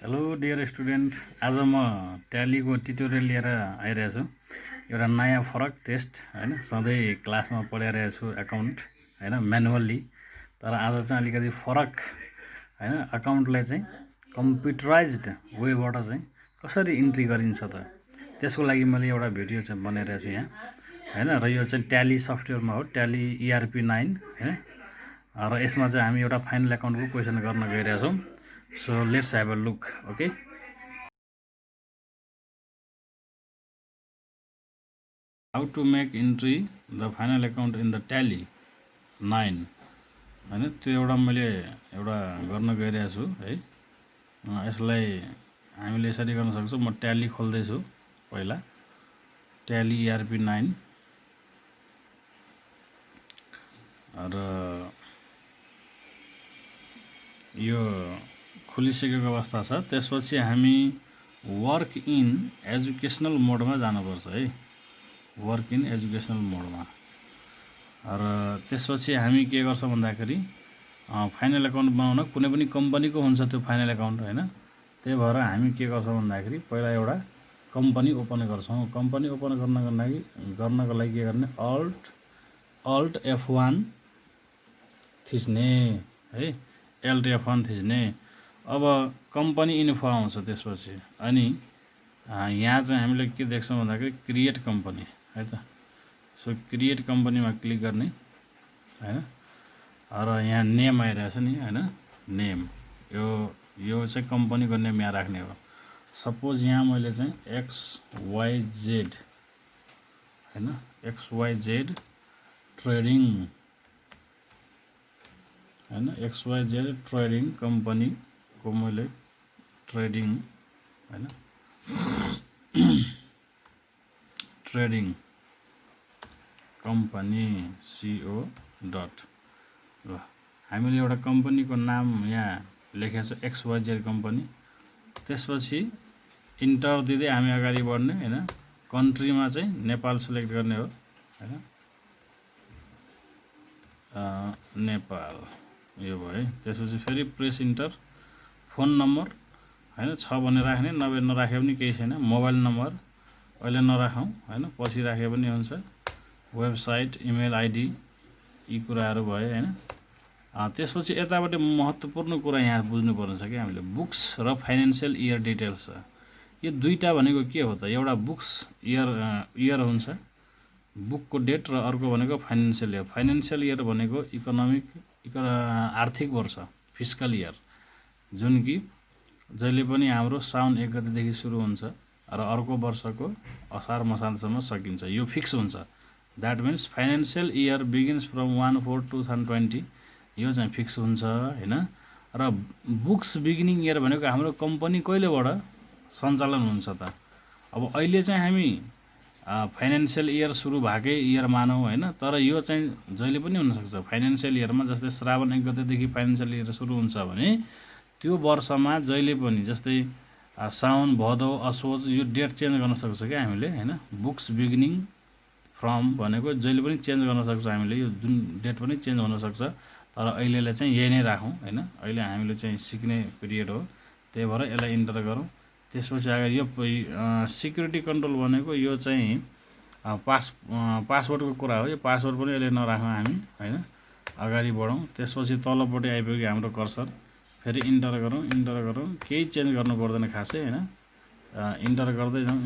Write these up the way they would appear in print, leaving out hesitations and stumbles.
Hello dear student, आज म ट्यालीको tutorial लिएर आइरहेको छु। एउटा नयाँ फरक टेस्ट हैन, सधैँ क्लासमा पढाइरहेको छु एकाउन्ट हैन म्यानुअल्ली, तर आज चाहिँ अलिकति फरक हैन एकाउन्टलाई चाहिँ कम्प्युटराइज्ड वेबाट चाहिँ कसरी इन्ट्री गरिन्छ त त्यसको लागि मैले एउटा भिडियो चाहिँ बनाइरहेको छु यहाँ हैन। र यो चाहिँ ट्याली सफ्टवेयरमा हो, ट्याली ERP9 हैन। र यसमा चाहिँ हामी एउटा फाइनल एकाउन्टको क्वेसन गर्न गइरहेको छौँ। So let's have a look, okay? How to make entry the final account in the tally 9 हैन, त्यो एउटा मैले एउटा गर्न गइरहेको छु है। यसलाई हामीले यसरी गर्न सक्छौँ। म ट्याली खोल्दैछु पहिला, ट्याली ERP9 र यो खुलिसकेको अवस्था छ। त्यसपछि हामी वर्क इन एजुकेसनल मोडमा जानुपर्छ है, वर्क इन एजुकेसनल मोडमा। र त्यसपछि हामी के गर्छौँ भन्दाखेरि फाइनल एकाउन्ट बनाउन कुनै पनि कम्पनीको हुन्छ त्यो फाइनल एकाउन्ट हैन। त्यही भएर हामी के गर्छौँ भन्दाखेरि पहिला एउटा कम्पनी ओपन गर्छौँ। कम्पनी ओपन गर्नको लागि के गर्ने, अल्ट F1 थिच्ने है, Alt F1 थिच्ने। अब कम्पनी इन्फो आउँछ त्यसपछि, अनि यहाँ चाहिँ हामीले के देख्छौँ भन्दाखेरि क्रिएट कम्पनी है त। सो क्रिएट कम्पनीमा क्लिक गर्ने हैन। र यहाँ नेम आइरहेछ नि हैन, नेम यो चाहिँ कम्पनीको नेम यहाँ राख्ने हो। सपोज यहाँ मैले चाहिँ XYZ हैन, XYZ ट्रेडिङ हैन, XYZ ट्रेडिङ कम्पनीको मैले ट्रेडिङ हैन, ट्रेडिङ कम्पनी CO डट। ल हामीले एउटा कम्पनीको नाम यहाँ लेखेको छ XYZ कम्पनी। त्यसपछि इन्टर दिँदै हामी अगाडि बढ्ने हैन। कन्ट्रीमा चाहिँ नेपाल सिलेक्ट गर्ने हो हैन, नेपाल यो भयो है। त्यसपछि फेरि प्रेस इन्टर। फोन नम्बर हैन छ भने राख्ने, नभए नराखे पनि केही छैन। मोबाइल नम्बर अहिले नराखौँ हैन, पछि राखे पनि हुन्छ। वेबसाइट, इमेल आइडी यी कुराहरू भयो हैन। त्यसपछि यताबाट महत्त्वपूर्ण कुरा यहाँ बुझ्नुपर्ने छ कि हामीले बुक्स र फाइनेन्सियल इयर डिटेल्स छ। यो दुईटा भनेको के हो त, एउटा बुक्स इयर हुन्छ, बुकको डेट, र अर्को भनेको फाइनेन्सियल इयर। फाइनेन्सियल इयर भनेको आर्थिक वर्ष, फिस्कल इयर, जुन कि जहिले पनि हाम्रो साउन 1 गतेदेखि सुरु हुन्छ र अर्को वर्षको असार मसान्तसम्म सकिन्छ। यो फिक्स हुन्छ। That means financial year begins from 1/4/2020, यो चाहिँ फिक्स हुन्छ हैन। र बुक्स बिगिनिङ इयर भनेको हाम्रो कम्पनी कहिलेबाट सञ्चालन हुन्छ त। अब अहिले चाहिँ हामी फाइनेन्सियल इयर सुरु भएकै इयर मानौँ हैन, तर यो चाहिँ जहिले पनि हुनसक्छ। फाइनेन्सियल इयरमा जस्तै श्रावण 1 गतेदेखि फाइनेन्सियल इयर सुरु हुन्छ भने त्यो वर्षमा जहिले पनि, जस्तै साउन, भदौ, असोज, यो डेट चेन्ज गर्न सक्छ क्या हामीले हैन। बुक्स बिगिनिङ फ्रम भनेको जहिले पनि चेन्ज गर्न सक्छ हामीले, यो जुन डेट पनि चेन्ज हुनसक्छ। तर अहिलेलाई चाहिँ यही नै राखौँ हैन। अहिले हामीले चाहिँ सिक्ने पिरियड हो, त्यही भएर यसलाई इन्टर गरौँ। त्यसपछि अगाडि यो सिक्युरिटी कन्ट्रोल भनेको यो चाहिँ पासवर्डको कुरा हो। यो पासवर्ड पनि अहिले नराखौँ हामी हैन, अगाडि बढौँ। त्यसपछि तलपट्टि आइपुग्यो हाम्रो कर्सर, फेरि इन्टर गरौँ। केही चेन्ज गर्नु पर्दैन खासै हैन। इन्टर गर्दै जाउँ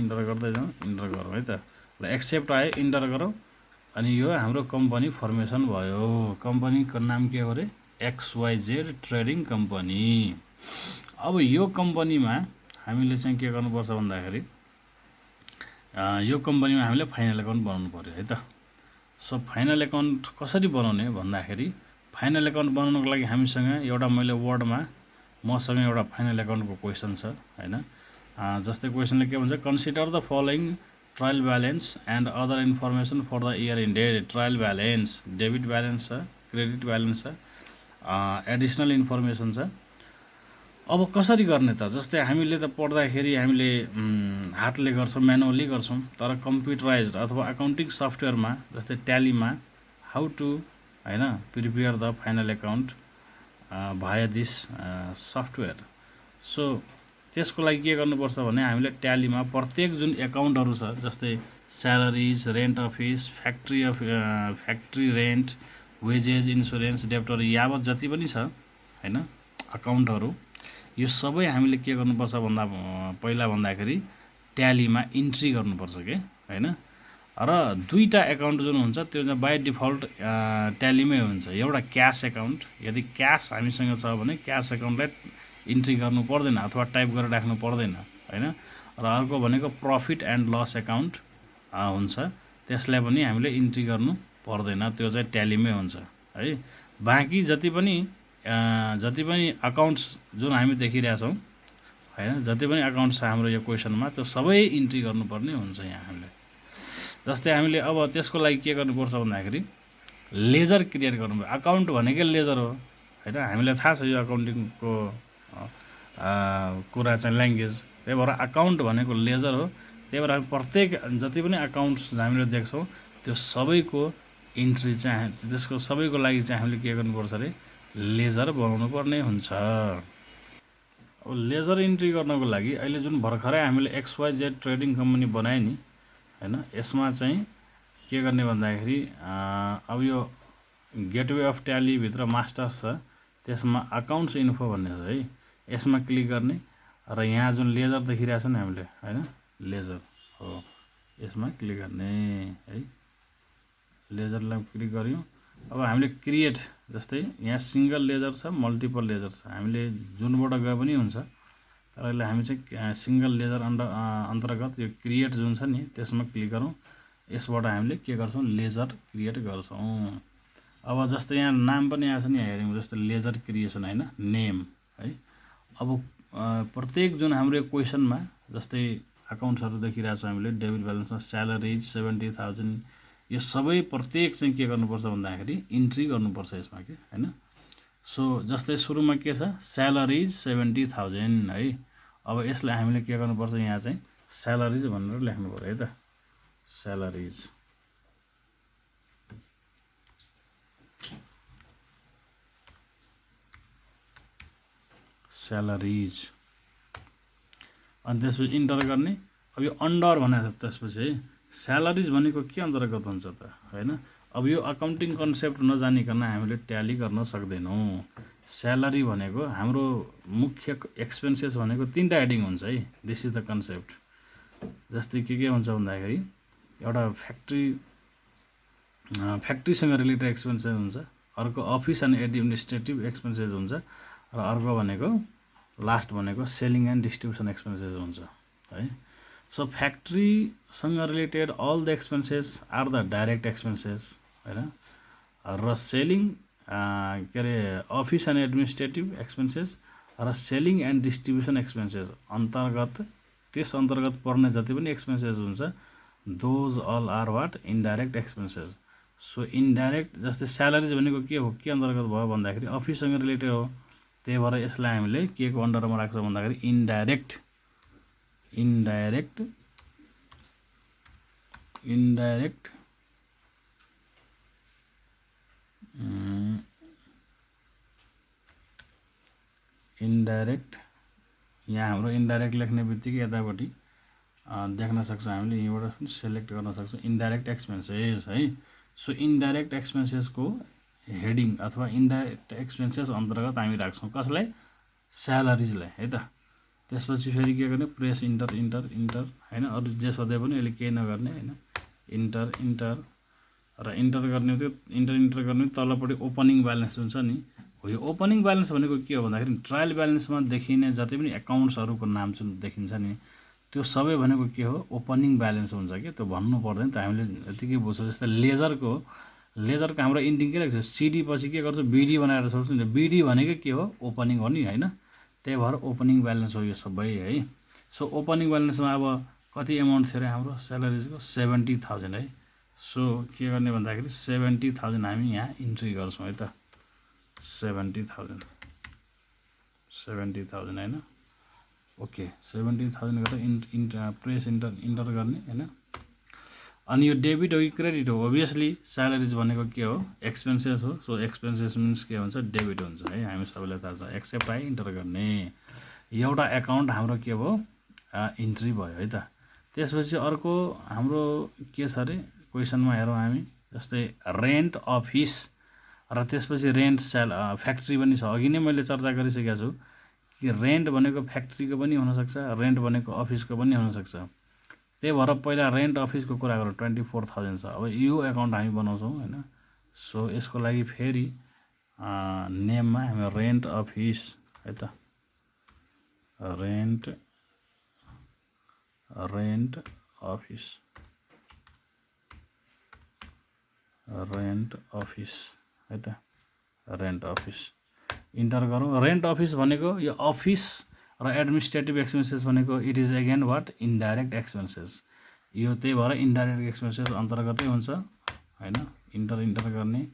है त। ल एक्सेप्ट आयो, इन्टर गरौँ। अनि यो हाम्रो कम्पनी फर्मेसन भयो। कम्पनीको नाम के हो रे, XYZ ट्रेडिङ कम्पनी। अब यो कम्पनीमा हामीले चाहिँ के गर्नुपर्छ भन्दाखेरि यो कम्पनीमा हामीले फाइनल एकाउन्ट बनाउनु पर्यो है त। सो फाइनल एकाउन्ट कसरी बनाउने भन्दाखेरि, फाइनल एकाउन्ट बनाउनको लागि हामीसँग एउटा, मैले वर्डमा मसँग एउटा फाइनल एकाउन्टको क्वेसन छ हैन। जस्तै क्वेसनले के भन्छ, consider the following trial balance and other information for the year ended. Trial balance, debit balance छ, क्रेडिट ब्यालेन्स छ, एडिसनल इन्फर्मेसन छ। अब कसरी गर्ने त, जस्तै हामीले त पढ्दाखेरि हामीले हातले गर्छौँ, म्यानुअली गर्छौँ। तर कम्प्युटराइज्ड अथवा अकाउन्टिङ सफ्टवेयरमा जस्तै ट्यालीमा हाउ टु हैन prepare the final account via this software. So त्यसको लागि के गर्नुपर्छ भने हामीले ट्यालीमा प्रत्येक जुन एकाउन्टहरू छ जस्तै salaries, rent office, factory rent, wages, insurance, debtor यावत जति पनि छ हैन अकाउन्टहरू, यो सबै हामीले के गर्नुपर्छ भन्दा पहिला भन्दाखेरि ट्यालीमा इन्ट्री गर्नुपर्छ के हैन। र दुईटा एकाउन्ट जुन हुन्छ त्यो चाहिँ बाई डिफल्ट ट्यालीमै हुन्छ। एउटा क्यास एकाउन्ट, यदि क्यास हामीसँग छ भने क्यास एकाउन्टलाई इन्ट्री गर्नु पर्दैन अथवा टाइप गरेर राख्नु पर्दैन हैन। र अर्को भनेको प्रफिट एन्ड लस एकाउन्ट हुन्छ, त्यसलाई पनि हामीले इन्ट्री गर्नु पर्दैन, त्यो चाहिँ ट्यालीमै हुन्छ है। बाँकी जति पनि अकाउन्ट्स जुन हामी देखिरहेछौँ हैन, जति पनि अकाउन्ट्स छ हाम्रो यो क्वेसनमा त्यो सबै इन्ट्री गर्नुपर्ने हुन्छ यहाँ हामीले। जस्तै हामीले अब त्यसको लागि के गर्नुपर्छ भन्दाखेरि लेजर क्रिएट गर्नुपर्छ। अकाउन्ट भनेकै लेजर हो हैन, हामीलाई थाहा छ यो अकाउन्टिङको कुरा चाहिँ ल्याङ्ग्वेज, त्यही भएर अकाउन्ट भनेको लेजर हो। त्यही भएर प्रत्येक जति पनि अकाउन्ट्स हामीले देख्छौँ त्यो सबैको इन्ट्री चाहिँ त्यसको सबैको लागि चाहिँ हामीले के गर्नुपर्छ अरे लेजर बनाउनु पर्ने हुन्छ। अब लेजर इन्ट्री गर्नको लागि अहिले जुन भर्खरै हामीले XYZ ट्रेडिङ कम्पनी बनाए नि हैन, यसमा चाहिँ के गर्ने भन्दाखेरि अब यो गेटवे अफ ट्याली भित्र मास्टर्स छ, त्यसमा अकाउन्ट्स इन्फो भन्ने छ है, यसमा क्लिक गर्ने र यहाँ जुन लेजर देखिरहेछ नि हामीले हैन, लेजर हो, यसमा क्लिक गर्ने है। लेजरलाई क्लिक गर्यौँ। अब हामीले क्रिएट, जस्तै यहाँ सिंगल लेजर छ, मल्टिपल लेजर छ, हामीले जुनबाट गए पनि हुन्छ, तर अहिले हामी चाहिँ सिंगल लेजर अन्तर्गत यो क्रिएट जुन छ नि त्यसमा क्लिक गरौँ। यसबाट हामीले के गर्छौँ लेजर क्रिएट गर्छौँ। अब जस्तै यहाँ नाम पनि आएको छ नि हेरौँ, जस्तै लेजर क्रिएसन हैन, नेम है। अब प्रत्येक जुन हाम्रो क्वेसनमा जस्तै अकाउन्ट्सहरू देखिरहेको छ हामीले, डेबिट ब्यालेन्समा स्यालेरिज 70,000, यो सबै प्रत्येक चाहिँ के गर्नुपर्छ भन्दाखेरि इन्ट्री गर्नुपर्छ यसमा के हैन। सो जस्तै सुरुमा के छ स्यालेरिज 70,000 है। अब यसलाई हामीले के गर्नुपर्छ यहाँ चाहिँ स्यालेरिज भनेर लेख्नु पर्यो है त, स्यालेरिज स्यालेरिज अनि त्यसपछि इन्टर गर्ने। अब यो अन्डर भनेको छ, त्यसपछि है स्यालेरिज भनेको के अन्तर्गत हुन्छ त हैन। अब यो अकाउन्टिङ कन्सेप्ट नजानिकन हामीले ट्याली गर्न सक्दैनौँ। स्यालेरी भनेको हाम्रो मुख्य एक्सपेन्सेस भनेको तीनटा हेडिङ हुन्छ है, दिस इज द कन्सेप्ट। जस्तै के हुन्छ भन्दाखेरि एउटा फ्याक्ट्रीसँग रिलेटेड एक्सपेन्सेस हुन्छ, अर्को अफिस एन्ड एडमिनिस्ट्रेटिभ एक्सपेन्सेस हुन्छ, र अर्को भनेको लास्ट भनेको सेलिङ एन्ड डिस्ट्रिब्युसन एक्सपेन्सेस हुन्छ है। सो फ्याक्ट्रीसँग related all the expenses are the direct expenses हैन, र सेलिङ के अरे अफिस एन्ड एडमिनिस्ट्रेटिभ एक्सपेन्सेस र सेलिङ एन्ड डिस्ट्रिब्युसन एक्सपेन्सेस अन्तर्गत, त्यस अन्तर्गत पर्ने जति पनि एक्सपेन्सेस हुन्छ those all are what indirect expenses. So indirect जस्तै स्यालेरिज भनेको के हो, के अन्तर्गत भयो भन्दाखेरि अफिससँग रिलेटेड हो, त्यही भएर यसलाई हामीले के को अन्डरमा राख्छौँ भन्दाखेरि इन्डाइरेक्ट यहाँ हाम्रो इन्डाइरेक्ट लेख्ने बित्तिकै यतापट्टि देख्न सक्छौँ हामीले, यहीँबाट सेलेक्ट गर्न सक्छौँ इन्डाइरेक्ट एक्सपेन्सेस है। सो इन्डाइरेक्ट एक्सपेन्सेसको हेडिङ अथवा इन्डाइरेक्ट एक्सपेन्सेस अन्तर्गत हामी राख्छौँ कसलाई, स्यालेरिजलाई है त। त्यसपछि फेरि के गर्ने प्रेस इन्टर हैन, अरू जे सोधे पनि अहिले केही नगर्ने हैन, इन्टर र इन्टर गर्ने त्यो इन्टर गर्ने। तलपट्टि ओपनिङ ब्यालेन्स जुन छ नि हो, यो ओपनिङ ब्यालेन्स भनेको के हो भन्दाखेरि ट्रायल ब्यालेन्समा देखिने जति पनि एकाउन्ट्सहरूको नाम जुन देखिन्छ नि त्यो सबै भनेको के हो ओपनिङ ब्यालेन्स हुन्छ कि, त्यो भन्नु पर्दैन त, हामीले यतिकै बुझ्छौँ। जस्तै लेजरको हाम्रो इन्डिङ के राख्छ, सिडी पछि के गर्छ बिडी बनाएर छोड्छ नि, बिडी भनेको के हो ओपनिङ हो नि हैन, त्यही भएर ओपनिङ ब्यालेन्स हो यो सबै है। सो ओपनिङ ब्यालेन्समा अब कति एमाउन्ट थियो अरे हाम्रो स्यालेरिजको 70,000 है। सो के गर्ने भन्दाखेरि 70,000 हामी यहाँ इन्ट्री गर्छौँ है त, 70,000 हैन। ओके 70,000 गरेर प्रेस इन्टर गर्ने हैन। अनि यो डेबिट हो कि क्रेडिट हो, ओभियसली स्यालेरिज भनेको के हो एक्सपेन्सेस हो। सो एक्सपेन्सेस मिन्स के हुन्छ डेबिट हुन्छ है, हामी सबैलाई थाहा छ। एक्सेप्ट आई इन्टर गर्ने, एउटा एकाउन्ट हाम्रो के भयो इन्ट्री भयो है त। त्यसपछि अर्को हाम्रो के छ अरे क्वेसनमा हेरौँ हामी, जस्तै रेन्ट अफिस र त्यसपछि रेन्ट फ्याक्ट्री पनि छ। अघि नै मैले चर्चा गरिसकेको छु कि रेन्ट भनेको फ्याक्ट्रीको पनि हुनसक्छ, रेन्ट भनेको अफिसको पनि हुनसक्छ। त्यही भएर पहिला रेन्ट अफिसको कुरा गरौँ। 24,000 छ। अब यो एकाउन्ट हामी बनाउँछौँ होइन। सो यसको लागि फेरि नेममा हामी रेन्ट अफिस है त, रेन्ट अफिस, रेन्ट अफिस है त, रेन्ट अफिस इन्टर गरौँ। रेन्ट अफिस भनेको यो अफिस र एडमिनिस्ट्रेटिभ एक्सपेन्सेस भनेको it is again what indirect expenses. यो त्यही भएर इन्डाइरेक्ट एक्सपेन्सेस अन्तर्गतै हुन्छ होइन। इन्टर गर्ने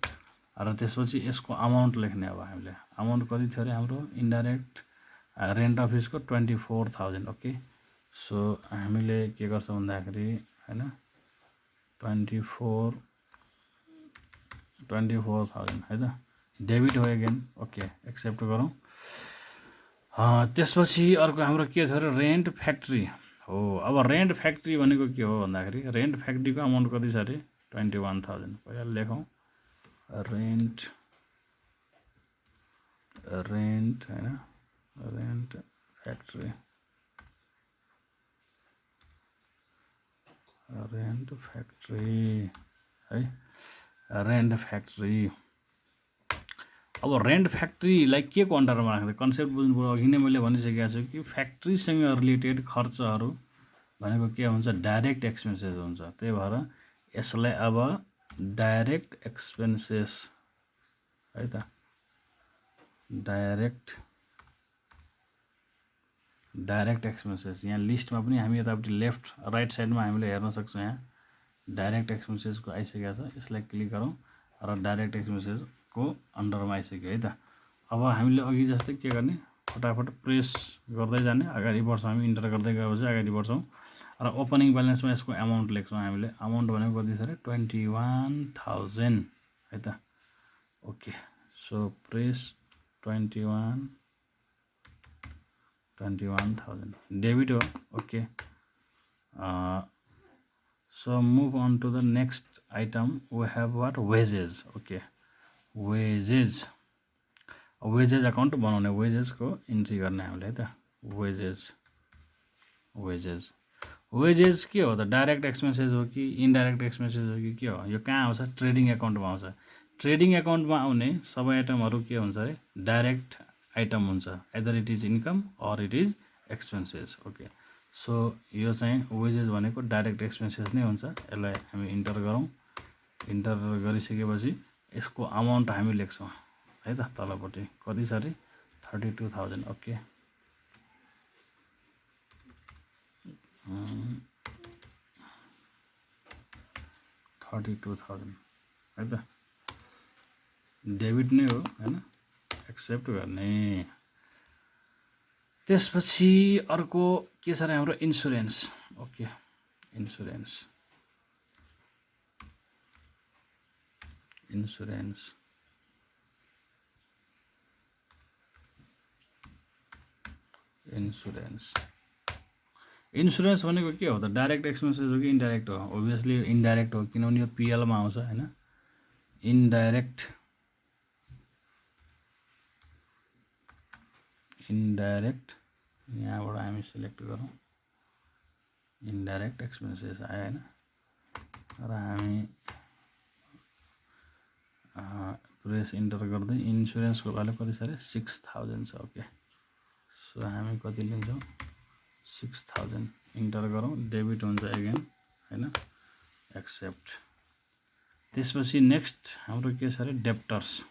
र त्यसपछि यसको अमाउन्ट लेख्ने। अब हामीले अमाउन्ट कति थियो अरे हाम्रो इन्डाइरेक्ट रेन्ट अफिसको 24,000। ओके, सो हामीले के गर्छौँ भन्दाखेरि होइन 24,000 है त, डेबिट हो अगेन। ओके, एक्सेप्ट गरौँ। त्यसपछि अर्को हाम्रो के थियो अरे रेन्ट फ्याक्ट्री हो। अब रेन्ट फ्याक्ट्री भनेको के हो भन्दाखेरि रेन्ट फ्याक्ट्रीको अमाउन्ट कति छ अरे 21,000। पहिला लेखौँ रेन्ट होइन रेन्ट फ्याक्ट्री, रेन्ट फ्याक्ट्री है, रेन्ट फ्याक्ट्री। अब रेन्ट फ्याक्ट्रीलाई के को अन्डरमा राख्ने कन्सेप्ट बुझ्नु पर्यो। अघि नै मैले भनिसकेको छु कि फ्याक्ट्रीसँग रिलेटेड खर्चहरू भनेको के हुन्छ डाइरेक्ट एक्सपेन्सेस हुन्छ। त्यही भएर यसलाई अब डाइरेक्ट एक्सपेन्सेस है त, डाइरेक्ट एक्सपेन्सेस। यहाँ लिस्टमा पनि हामी यतापट्टि लेफ्ट राइट साइडमा हामीले हेर्न सक्छौँ। यहाँ डाइरेक्ट एक्सपेन्सेसको आइसकेको छ। यसलाई क्लिक गरौँ र डाइरेक्ट एक्सपेन्सेसको अन्डरमा आइसक्यो है त। अब हामीले अघि जस्तै के गर्ने फटाफट प्रेस गर्दै जाने, अगाडि बढ्छौँ। हामी इन्टर गर्दै गएपछि अगाडि बढ्छौँ र ओपनिङ ब्यालेन्समा यसको अमाउन्ट लेख्छौँ हामीले। अमाउन्ट भनेको कति छ अरे 21,000 है त। ओके, सो प्रेस 21,000 डेबिट हो। Okay, so move on to the next item we have what wages. Okay, wages account बनाउने, वेजेसको इन्ट्री गर्ने हामीले है त। वेजेस के हो त डाइरेक्ट एक्सपेन्सेस हो कि इन्डाइरेक्ट एक्सपेन्सेस हो कि के हो? यो कहाँ आउँछ ट्रेडिङ एकाउन्टमा आउँछ। ट्रेडिङ एकाउन्टमा आउने सबै आइटमहरू के हुन्छ अरे डाइरेक्ट आइटम हुन्छ, either it is income or it is expenses. Okay, so यो चाहिँ वेजेस भनेको डाइरेक्ट एक्सपेन्सेस नै हुन्छ। यसलाई हामी इन्टर गरौँ। इन्टर गरिसकेपछि यसको अमाउन्ट हामी लेख्छौँ है त। तलपट्टि कति छ अरे 32,000। ओके, 32,000 है त, डेबिट नै हो होइन, एक्सेप्ट गर्ने। त्यसपछि अर्को के छ अरे हाम्रो इन्सुरेन्स। ओके, इन्सुरेन्स भनेको के हो त डाइरेक्ट एक्सपेन्सेस हो कि इन्डाइरेक्ट हो? ओभियसली इन्डाइरेक्ट हो, किनभने यो पिएलमा आउँछ होइन। इन्डाइरेक्ट यहाँबाट हामी सिलेक्ट गरौँ। इन्डाइरेक्ट एक्सपेन्सेस आयो होइन, र हामी प्रेस इन्टर गर्दै इन्सुरेन्सको भ्यालु कति छ अरे 6,000 छ। ओके, सो हामी कति लिन्छौँ 6,000 इन्टर गरौँ। डेबिट हुन्छ एगेन होइन, एक्सेप्ट। त्यसपछि नेक्स्ट हाम्रो के छ अरे डेप्टर्स।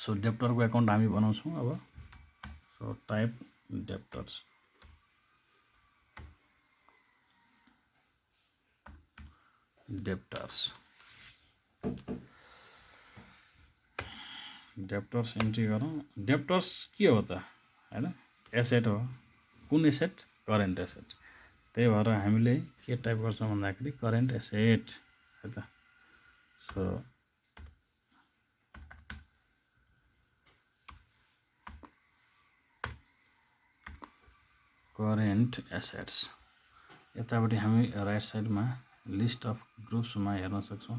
सो डेप्टरको एकाउन्ट हामी बनाउँछौँ अब। So type debtors, debtors entry गरौँ। डेप्टर्स के हो त होइन, एसेट हो। कुन एसेट? Current asset. त्यही भएर हामीले के टाइप गर्छौँ भन्दाखेरि करेन्ट एसेट है त। सो करेन्ट एसेट्स यतापट्टि हामी राइट साइडमा लिस्ट अफ ग्रुप्समा हेर्न सक्छौँ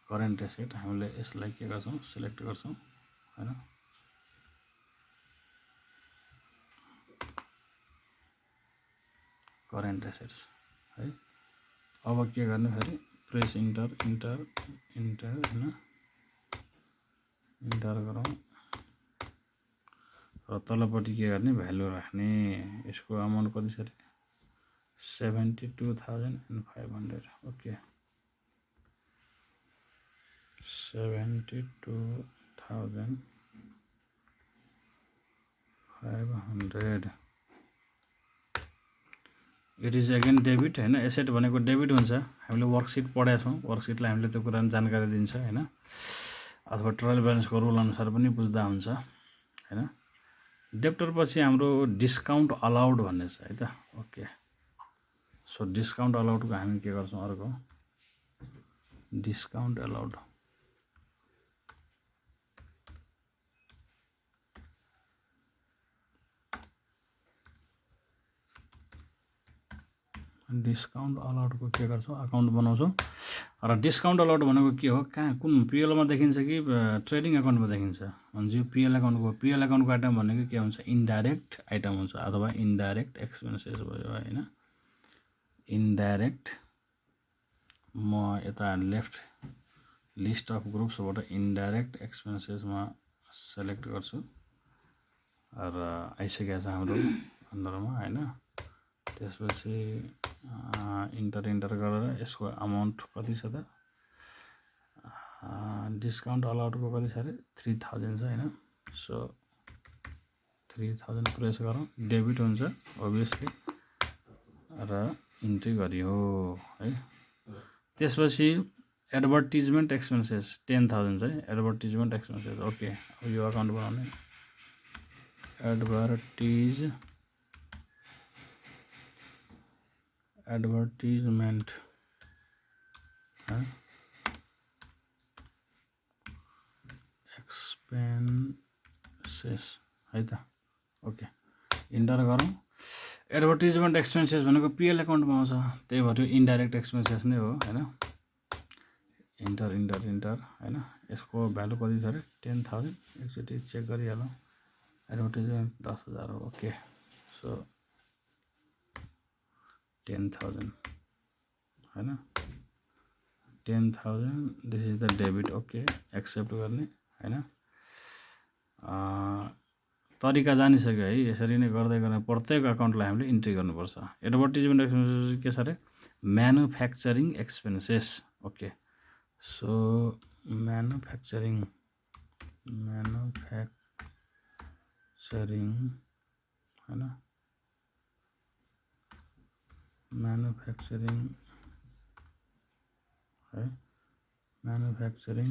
करेन्ट एसेट हामीले यसलाई के गर्छौँ सिलेक्ट गर्छौँ हैन करेन्ट एसेट्स है अब के गर्ने फेरि प्रेस इन्टर इन्टर इन्टर हैन इन्टर गरौँ र तलपट्टि के गर्ने भ्यालु राख्ने यसको अमाउन्ट कति छ 72,500 okay 72,500 it is again debit हैन एसेट भनेको डेबिट हुन्छ हामीले वर्कसिट पढेका छौँ वर्कसिटलाई हामीले त्यो कुरा जानकारी दिन्छ हैन अथवा ट्रायल ब्यालेन्सको रुल अनुसार पनि बुझ्दा हुन्छ हैन डेप्टर पछि हाम्रो डिस्काउन्ट अलाउड भन्ने छ है त ओके सो डिस्काउन्ट अलाउडको हामी के गर्छौँ अर्को डिस्काउन्ट अलाउड डिस्काउन्ट अलाउडको के गर्छौँ अकाउन्ट बनाउँछौँ र डिस्काउन्ट अलाउड भनेको के हो कहाँ कुन पिएलमा देखिन्छ कि ट्रेडिङ अकाउन्टमा देखिन्छ भने यो पिएल अकाउन्टको आइटम भनेको के हुन्छ इन्डाइरेक्ट आइटम हुन्छ अथवा इन्डाइरेक्ट एक्सपेन्सेस भयो हैन इन्डाइरेक्ट म यता लेफ्ट लिस्ट अफ ग्रुप्सबाट इन्डाइरेक्ट एक्सपेन्सेसमा सेलेक्ट गर्छु र आइसकेको छ हाम्रो अन्डरमा हैन त्यसपछि इन्टर गरेर यसको अमाउन्ट कति छ त डिस्काउन्ट अलाउडको कति छ अरे 3000 छ हैन सो 3000 प्रेस गरौँ डेबिट हुन्छ अभियसली र इन्ट्री गरियो है त्यसपछि एडभर्टिजमेन्ट एक्सपेन्सेस 10,000 छ है एडभर्टिजमेन्ट एक्सपेन्सेस ओके अब यो अकाउन्ट बनाउने एडभर्टिजमेन्ट एक्सपेन्सेस है त ओके इन्टर गरौँ एडभर्टिजमेन्ट एक्सपेन्सेस भनेको पिएल अकाउन्टमा आउँछ त्यही भएर इन्डाइरेक्ट एक्सपेन्सेस नै हो हैन इन्टर हैन यसको भ्यालु कति छ अरे 10,000 एकचोटि चेक गरिहालौँ एडभर्टिजमेन्ट 10,000 हो ओके सो 10,000 हैन 10,000 this is the debit okay accept गर्ने हैन तरिका जानिसक्यो है यसरी नै गर्दै गर्न प्रत्येक अकाउन्टलाई हामीले इन्ट्री गर्नुपर्छ एडभर्टिजमेन्ट एक्सपेन्सेस के छ अरे manufacturing expenses okay so manufacturing हैन म्यानुफ्याक्चरिङ है म्यानुफ्याक्चरिङ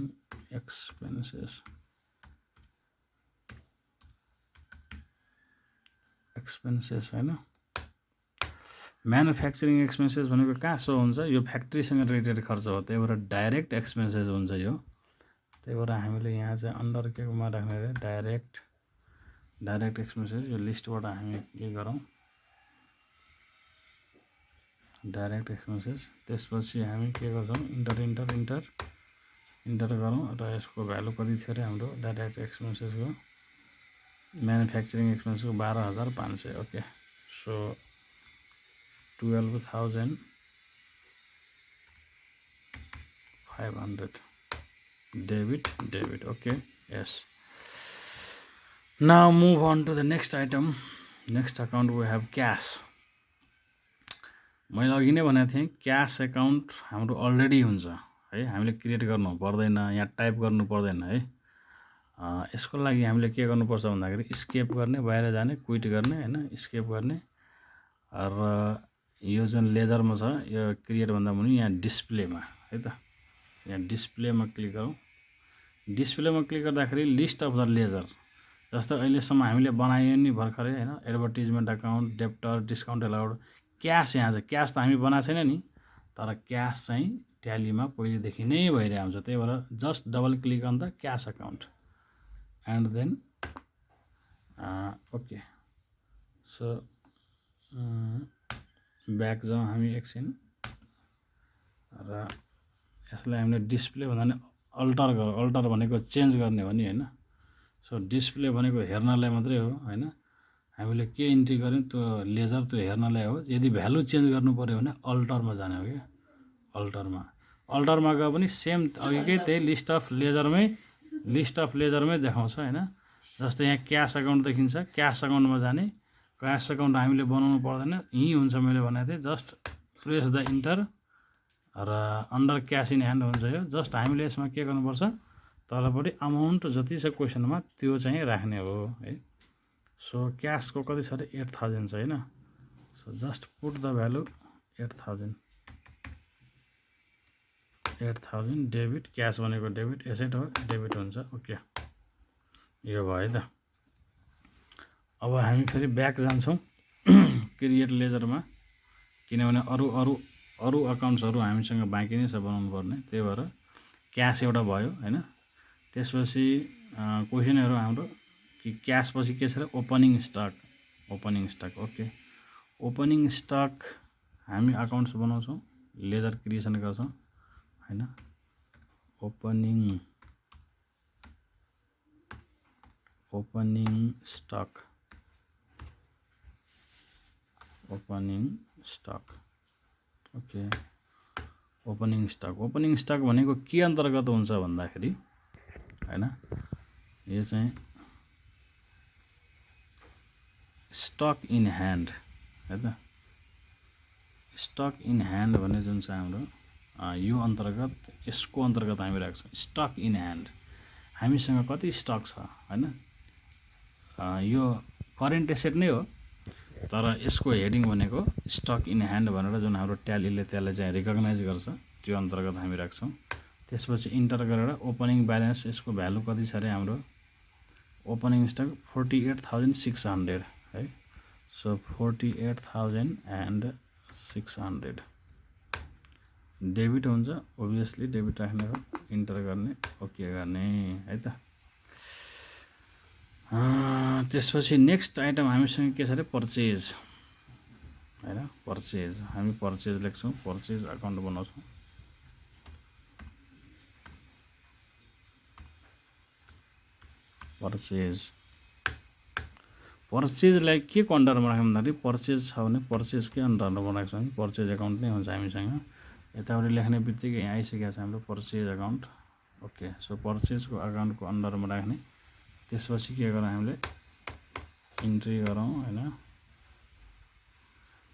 एक्सपेन्सेस हैन म्यानुफ्याक्चरिङ एक्सपेन्सेस भनेको कहाँ सो हुन्छ यो फ्याक्ट्रीसँग रिलेटेड खर्च हो त्यही भएर डाइरेक्ट एक्सपेन्सेस हुन्छ यो त्यही भएर हामीले यहाँ चाहिँ अन्डर केमा राख्ने रे डाइरेक्ट एक्सपेन्सेस यो लिस्टबाट हामी के गरौँ डाइरेक्ट एक्सपेन्सेस त्यसपछि हामी के गर्छौँ इन्टर गरौँ र यसको भ्यालु कति थियो अरे हाम्रो डाइरेक्ट एक्सपेन्सेसको म्यानुफ्याक्चरिङ एक्सपेन्सेसको 12,500 okay so 12,500 debit okay yes now move on to the next item next account we have cash मैले अघि नै भनेको थिएँ क्यास अकाउन्ट हाम्रो अलरेडी हुन्छ है हामीले क्रिएट गर्नु पर्दैन यहाँ टाइप गर्नु पर्दैन है यसको लागि हामीले के गर्नुपर्छ भन्दाखेरि स्केप गर्ने बाहिर जाने क्विट गर्ने हैन स्केप गर्ने र यो जुन लेजरमा छ यो क्रिएट भन्दा पनि यहाँ डिस्प्लेमा है त यहाँ डिस्प्लेमा क्लिक गरौँ डिस्प्लेमा क्लिक गर्दाखेरि लिस्ट अफ द लेजर जस्तो अहिलेसम्म हामीले बनायो नि भर्खरै हैन advertisement account debtor discount allowed cash यहाँ छ क्यास त हामी बनाएको छैन नि तर क्यास चाहिँ ट्यालीमा पहिलेदेखि नै भइरहेको हुन्छ त्यही भएर just double click on the cash account and then okay so back जाउँ हामी एकछिन र यसलाई हामीले डिस्प्ले भन्दा नि अल्टर भनेको चेन्ज गर्ने हो नि हैन। सो डिस्प्ले भनेको हेर्नलाई मात्रै हो हैन। हामीले के इन्ट्री गर्यौं त्यो लेजर त्यो हेर्नलाई हो। यदि भ्यालु चेन्ज गर्नु पर्यो भने अल्टरमा जाने हो के। अल्टरमा गयो पनि सेम अघिकै त्यही लिस्ट अफ लेजरमै देखाउँछ हैन। जस्तै यहाँ क्यास अकाउन्ट देखिन्छ, क्यास अकाउन्टमा जाने। क्यास अकाउन्ट हामीले बनाउनु पर्दैन, यही हुन्छ मैले भनेको थिएँ। जस्ट प्रेस द इन्टर र अन्डर क्यास इन ह्यान्ड हुन्छ यो। जस्ट हामीले यसमा के गर्नुपर्छ, तलपट्टि अमाउन्ट जति छ क्वेसनमा त्यो चाहिँ राख्ने हो है। सो क्यासको कति छ अरे 8000 छ हैन। So just put the value 8000 debit. Cash भनेको डेबिट, एसेट हो, डेबिट हुन्छ। ओके, यो भयो है त। अब हामी फेरि ब्याक जान्छौँ क्रिएट लेजरमा, किनभने अरू अकाउन्ट्सहरू हामीसँग बाँकी नै छ बनाउनु पर्ने। त्यही भएर क्यास एउटा भयो हैन। त्यसपछि क्वेसनहरू हाम्रो कि क्यास पछि के छ र opening stock. Okay, opening stock हामी अकाउन्ट्स बनाउँछौँ, लेजर क्रिएसन गर्छौँ हैन। Opening stock okay. Opening stock भनेको के अन्तर्गत हुन्छ भन्दाखेरि हैन, यो चाहिँ स्टक इन ह्यान्ड है त। स्टक इन ह्यान्ड भन्ने जुन छ हाम्रो यो अन्तर्गत, यसको अन्तर्गत हामी राख्छौँ स्टक इन ह्यान्ड। हामीसँग कति स्टक छ हैन। यो करेन्ट एसेट नै हो, तर यसको हेडिङ भनेको स्टक इन ह्यान्ड भनेर जुन हाम्रो ट्यालीले त्यसलाई चाहिँ रिकग्नाइज गर्छ, त्यो अन्तर्गत हामी राख्छौँ। त्यसपछि इन्टर गरेर ओपनिङ ब्यालेन्स, यसको भ्यालु कति छ अरे हाम्रो ओपनिङ स्टक 48600 है। सो 48600 डेबिट हुन्छ, ओभियसली डेबिट राख्ने हो, इन्टर गर्ने, ओके गर्ने है त। त्यसपछि नेक्स्ट आइटम हामीसँग के छ अरे पर्चेज हैन। पर्चेज हामी पर्चेज लेख्छौँ, पर्चेज अकाउन्ट बनाउँछौँ। पर्चेजलाई के को अन्डरमा राख्यौँ भन्दाखेरि पर्चेज छ भने पर्चेजकै अन्डरमा राख्छौँ, पर्चेज अकाउन्ट नै हुन्छ हामीसँग। यतापट्टि लेख्ने बित्तिकै यहाँ आइसकेको छ हाम्रो पर्चेज अकाउन्ट। ओके, सो पर्चेजको अकाउन्टको अन्डरमा राख्ने। त्यसपछि के गरौँ हामीले इन्ट्री गरौँ हैन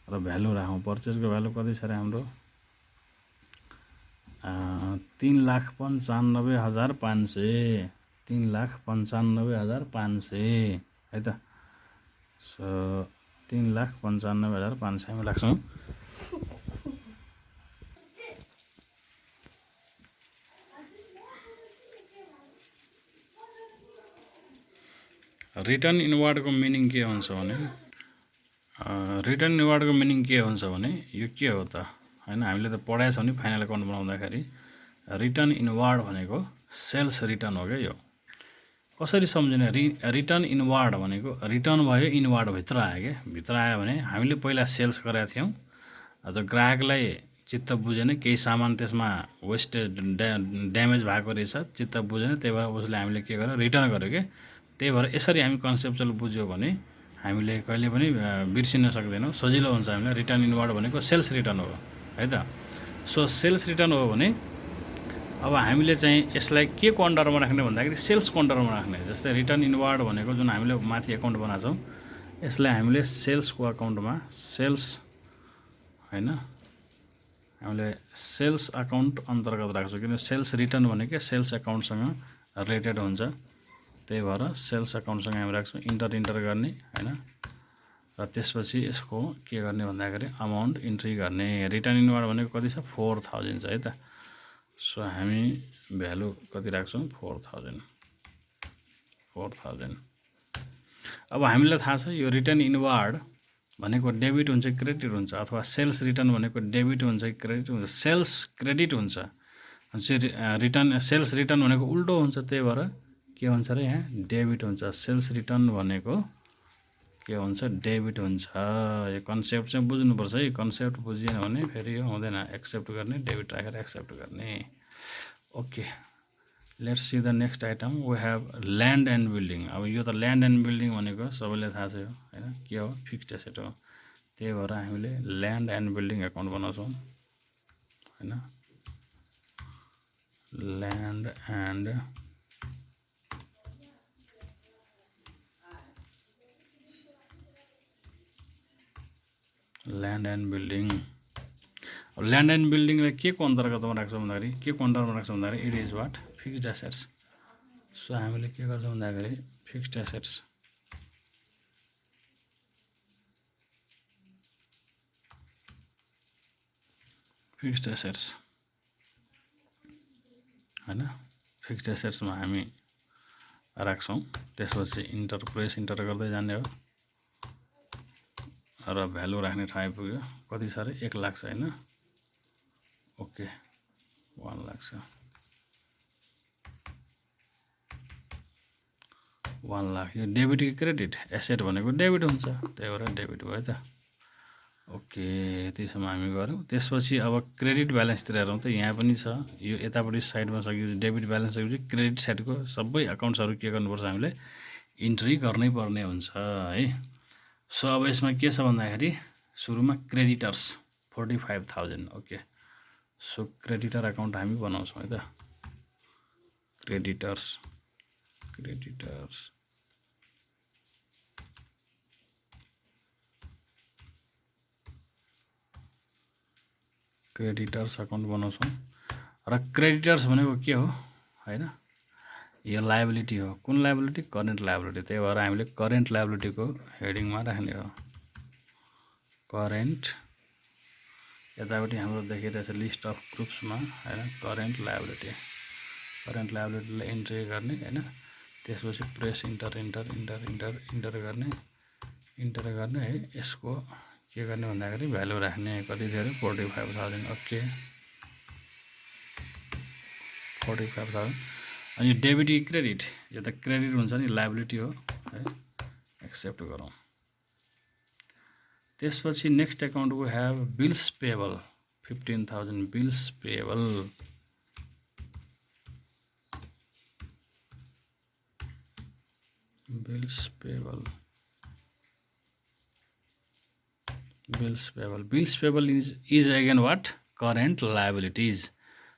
र भ्यालु राखौँ। पर्चेजको भ्यालु कति छ अरे हाम्रो 3,95,500 3,95,500 है त। सो 3,95,500 हामी राख्छौँ। रिटर्न इनवर्डको मिनिङ के हुन्छ भने यो के हो त हैन। हामीले त पढाएछौँ नि फाइनल अकाउन्ट बनाउँदाखेरि। रिटर्न इनवर्ड भनेको सेल्स रिटर्न हो क्या। यो कसरी सम्झिने, रिटर्न इनवर्ड भनेको रिटर्न भयो, इनवर्ड भित्र आयो क्या। भित्र आयो भने हामीले पहिला सेल्स गरेका थियौँ, त ग्राहकलाई चित्त बुझेन, केही सामान त्यसमा वेस्टेज ड्यामेज भएको रहेछ, चित्त बुझेन, त्यही भएर उसले हामीले के गर्यो रिटर्न गर्यो क्या। त्यही भएर यसरी हामी कन्सेप्चुअल बुझ्यो भने हामीले कहिले पनि बिर्सिन सक्दैनौँ, सजिलो हुन्छ हामीलाई। रिटर्न इनवर्ड भनेको सेल्स रिटर्न हो है त। सो सेल्स रिटर्न हो भने अब हामीले चाहिँ यसलाई के को अन्डरमा राख्ने भन्दाखेरि सेल्सको अन्डरमा राख्ने। जस्तै रिटर्न इनवर्ड भनेको जुन हामीले माथि अकाउन्ट बनाउँछौँ, यसलाई हामीले सेल्सको अकाउन्टमा, सेल्स हैन, हामीले सेल्स अकाउन्ट अन्तर्गत राख्छौँ। किन सेल्स रिटर्न भनेको सेल्स अकाउन्टसँग रिलेटेड हुन्छ, त्यही भएर सेल्स अकाउन्टसँग हामी राख्छौँ। इन्टर गर्ने हैन र त्यसपछि यसको के गर्ने भन्दाखेरि अमाउन्ट इन्ट्री गर्ने। रिटर्न इनवर्ड भनेको कति छ 4000 छ है त। सो हामी भ्यालु कति राख्छौँ 4000। अब हामीलाई थाहा छ यो रिटर्न इनवर्ड भनेको डेबिट हुन्छ कि क्रेडिट हुन्छ, अथवा सेल्स रिटर्न भनेको डेबिट हुन्छ कि क्रेडिट हुन्छ। सेल्स क्रेडिट हुन्छ, रिटर्न सेल्स रिटर्न भनेको उल्टो हुन्छ, त्यही भएर के हुन्छ र यहाँ डेबिट हुन्छ। सेल्स रिटर्न भनेको के हुन्छ डेबिट हुन्छ। यो कन्सेप्ट चाहिँ बुझ्नुपर्छ है, कन्सेप्ट बुझिएन भने फेरि यो हुँदैन। एक्सेप्ट गर्ने, डेबिट राखेर एक्सेप्ट गर्ने। Okay, let's see the next item. We have land and building. अब यो त ल्यान्ड एन्ड बिल्डिङ भनेको सबैलाई थाहा छ होइन, के हो, फिक्स्ड एसेट हो। त्यही भएर हामीले ल्यान्ड एन्ड बिल्डिङ एकाउन्ट बनाउँछौँ होइन। Land and building. Land and बिल्डिङलाई के को अन्तर्गतमा राख्छौँ भन्दाखेरि, के को अन्डरमा राख्छौँ भन्दाखेरि it is what, fixed assets. सो हामीले के गर्छौँ भन्दाखेरि फिक्स्ड एसेट्स, फिक्स्ड एसेट्स होइन। फिक्स्ड एसेट्समा हामी राख्छौँ। त्यसपछि प्रेस इन्टर गर्दै जाने हो र भ्यालु राख्ने ठाउँ आइपुग्यो। कति छ अरे, 1 लाख छ होइन। ओके, 1 लाख छ, 1 लाख। यो डेबिट कि क्रेडिट? एसेट भनेको डेबिट हुन्छ, त्यही भएर डेबिट भयो त। ओके, त्यसमा हामी गऱ्यौँ। त्यसपछि अब क्रेडिट ब्यालेन्सतिर हेरौँ त। यहाँ पनि छ, यो यतापट्टि साइडमा सकेपछि डेबिट ब्यालेन्स सकेपछि क्रेडिट साइडको सबै अकाउन्ट्सहरू के गर्नुपर्छ हामीले, इन्ट्री गर्नै पर्ने हुन्छ है। सो अब यसमा के छ भन्दाखेरि सुरुमा creditors 45,000। Okay, so creditor account हामी बनाउँछौँ है त। क्रेडिटर्स अकाउन्ट बनाउँछौँ। र क्रेडिटर्स भनेको के हो होइन, यो लायबिलिटी हो। कुन लायबिलिटी? Current liability. त्यही भएर हामीले करेन्ट लायबिलिटीको हेडिङमा राख्ने हो। करेन्ट, यतापट्टि हाम्रो देखिरहेछ लिस्ट अफ ग्रुप्समा होइन, करेन्ट लायबिलिटीलाई इन्ट्री गर्ने होइन। त्यसपछि प्रेस इन्टर गर्ने है। यसको के गर्ने भन्दाखेरि भ्यालु राख्ने। कति थियो अरे, 45,000। ओके, 45,000। अनि यो डेबिट कि क्रेडिट? यो त क्रेडिट हुन्छ नि, लायबिलिटी हो है। एक्सेप्ट गरौँ। त्यसपछि next account we have bills payable 15,000। Bills payable is again what, current liabilities.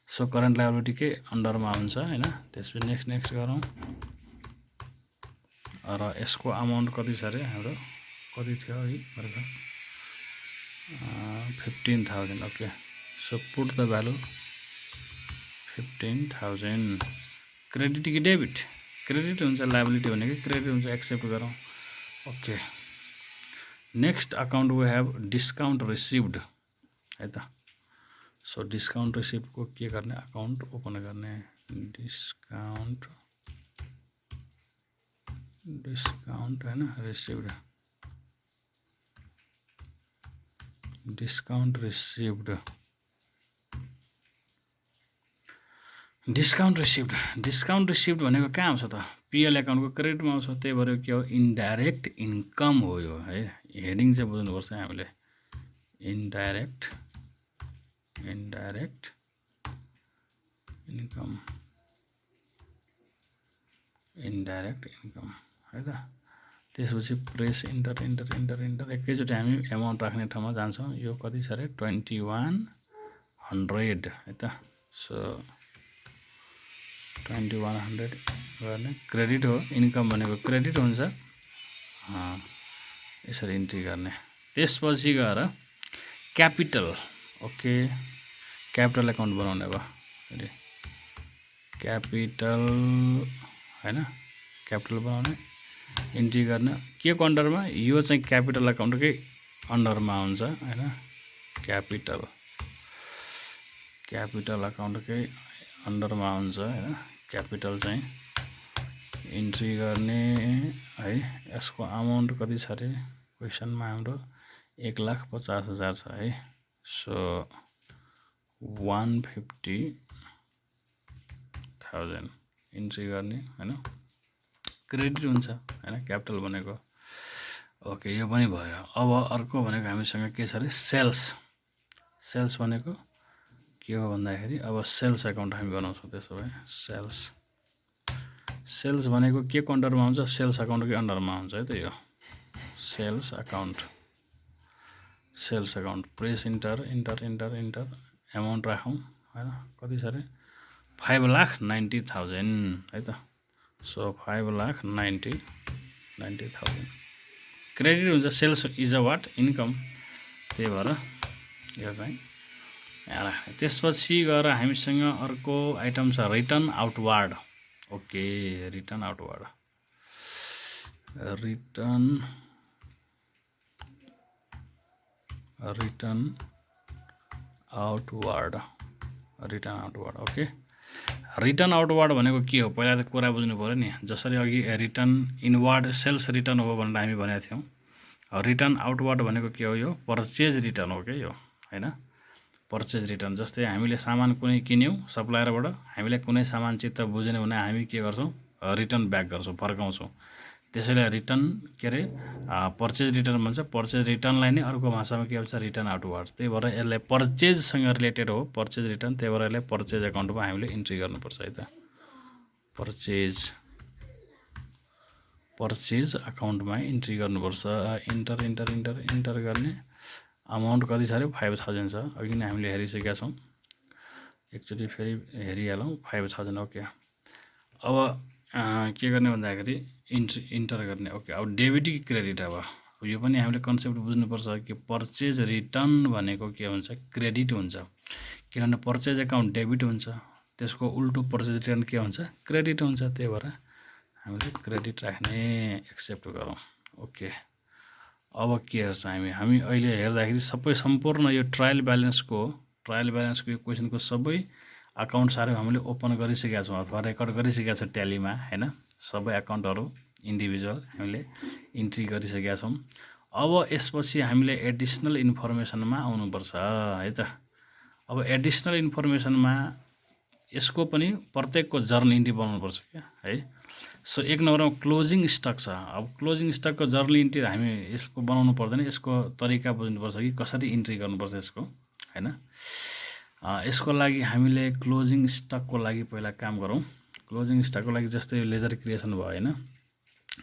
So current liability के अन्डरमा हुन्छ होइन। त्यसपछि नेक्स्ट गरौँ। र यसको अमाउन्ट कति छ अरे हाम्रो, कति थियो है, 15,000। Okay, so put the value 15,000। Credit कि डेबिट? क्रेडिट हुन्छ, लायबिलिटी भनेको क्रेडिट हुन्छ। एक्सेप्ट गरौँ। Okay, next account we have discount received है त। सो डिस्काउन्ट रिसिभ्डको के गर्ने, अकाउन्ट ओपन गर्ने। डिस्काउन्ट होइन, रिसिभ्ड, डिस्काउन्ट रिसिभ्ड भनेको कहाँ आउँछ त? पिएल एकाउन्टको क्रेडिटमा आउँछ। त्यही भएर के हो, इन्डाइरेक्ट इन्कम हो यो है। हेडिङ चाहिँ बुझ्नुपर्छ हामीले। इन्डाइरेक्ट इन्कम है त। त्यसपछि प्रेस इन्टर एकैचोटि हामी एमाउन्ट राख्ने ठाउँमा जान्छौँ। यो कति छ अरे, 2100 है त। सो 2100 गर्ने। क्रेडिट हो, इन्कम भनेको क्रेडिट हुन्छ, यसरी इन्ट्री गर्ने। त्यसपछि गएर क्यापिटल। ओके, क्यापिटल एकाउन्ट बनाउने अब। क्यापिटल होइन, क्यापिटल बनाउने, इन्ट्री गर्ने। के को अन्डरमा? यो चाहिँ क्यापिटल अकाउन्टकै अन्डरमा आउँछ होइन। क्यापिटल अकाउन्टकै अन्डरमा आउँछ होइन। क्यापिटल चाहिँ इन्ट्री गर्ने है। यसको अमाउन्ट कति छ अरे क्वेसनमा हाम्रो, 1,50,000 छ है। सो 150,000 इन्ट्री गर्ने होइन। क्रेडिट हुन्छ होइन, क्यापिटल भनेको। ओके, यो पनि भयो। अब अर्को भनेको हामीसँग के छ अरे सेल्स। सेल्स भनेको के हो भन्दाखेरि अब सेल्स एकाउन्ट हामी बनाउँछौँ। त्यसो भए सेल्स भनेको के को अन्डरमा हुन्छ? सेल्स एकाउन्टकै अन्डरमा हुन्छ है त। यो sales account press enter amount राखौँ हैन, कति छ अरे 5,90,000 है त। सो 5,90,000 क्रेडिट हुन्छ। Sales is a what? Income. त्यही भएर यो चाहिँ यहाँ राख्ने। त्यसपछि गएर हामीसँग अर्को आइटम छ return outward. Okay, return outward okay. Return outward भनेको के हो पहिला त कुरा बुझ्नु पऱ्यो नि। जसरी अघि रिटर्न इनवार्ड सेल्स रिटर्न हो भनेर हामी भनेका थियौँ, रिटर्न आउटवार्ड भनेको के हो? यो पर्चेज रिटर्न हो क्या यो हैन। पर्चेज रिटर्न जस्तै हामीले सामान कुनै किन्यौँ सप्लायरबाट, हामीले कुनै सामान चित्त बुझेन भने हामी के गर्छौँ? रिटर्न ब्याक गर्छौँ, फर्काउँछौँ। त्यसैले रिटर्न के अरे पर्चेज रिटर्न भन्छ। पर्चेज रिटर्नलाई नै अर्को भाषामा के भन्छ? Return outward. त्यही भएर यसलाई पर्चेजसँग रिलेटेड हो पर्चेज रिटर्न। त्यही भएर यसलाई पर्चेज एकाउन्टमा हामीले इन्ट्री गर्नुपर्छ है त। पर्चेज एकाउन्टमा इन्ट्री गर्नुपर्छ। इन्टर गर्ने। अमाउन्ट कति छ अरे 5,000 छ। अघि नै हामीले हेरिसकेका छौँ, एकचोटि फेरि हेरिहालौँ। 5,000 ओके। अब के गर्ने भन्दाखेरि इन्टर गर्ने। ओके, अब डेबिट कि क्रेडिट? अब यो पनि हामीले कन्सेप्ट बुझ्नुपर्छ कि पर्चेज रिटर्न भनेको के हुन्छ? क्रेडिट हुन्छ। किनभने पर्चेज एकाउन्ट डेबिट हुन्छ, त्यसको उल्टो पर्चेज रिटर्न के हुन्छ? क्रेडिट हुन्छ। त्यही भएर हामीले क्रेडिट राख्ने, एक्सेप्ट गरौँ। ओके, अब के हेर्छ हामी अहिले हेर्दाखेरि सबै सम्पूर्ण यो ट्रायल ब्यालेन्सको यो क्वेसनको सबै अकाउन्ट्सहरू हामीले ओपन गरिसकेका छौँ अथवा रेकर्ड गरिसकेका छौँ ट्यालीमा हैन। सबै अकाउन्टहरू इन्डिभिजुअल हामीले इन्ट्री गरिसकेका छौँ। अब यसपछि हामीले एडिसनल इन्फर्मेसनमा आउनुपर्छ है त। अब एडिसनल इन्फर्मेसनमा यसको पनि प्रत्येकको जर्नल इन्ट्री बनाउनुपर्छ क्या है। सो एक नम्बरमा क्लोजिङ स्टक छ। अब क्लोजिङ स्टकको जर्नल इन्ट्री हामी यसको बनाउनु पर्दैन, यसको तरिका बुझ्नुपर्छ कि कसरी इन्ट्री गर्नुपर्छ यसको हैन। यसको लागि हामीले क्लोजिङ स्टकको लागि पहिला काम गरौँ। क्लोजिङ स्टकको लागि जस्तै लेजर क्रिएसन भयो हैन,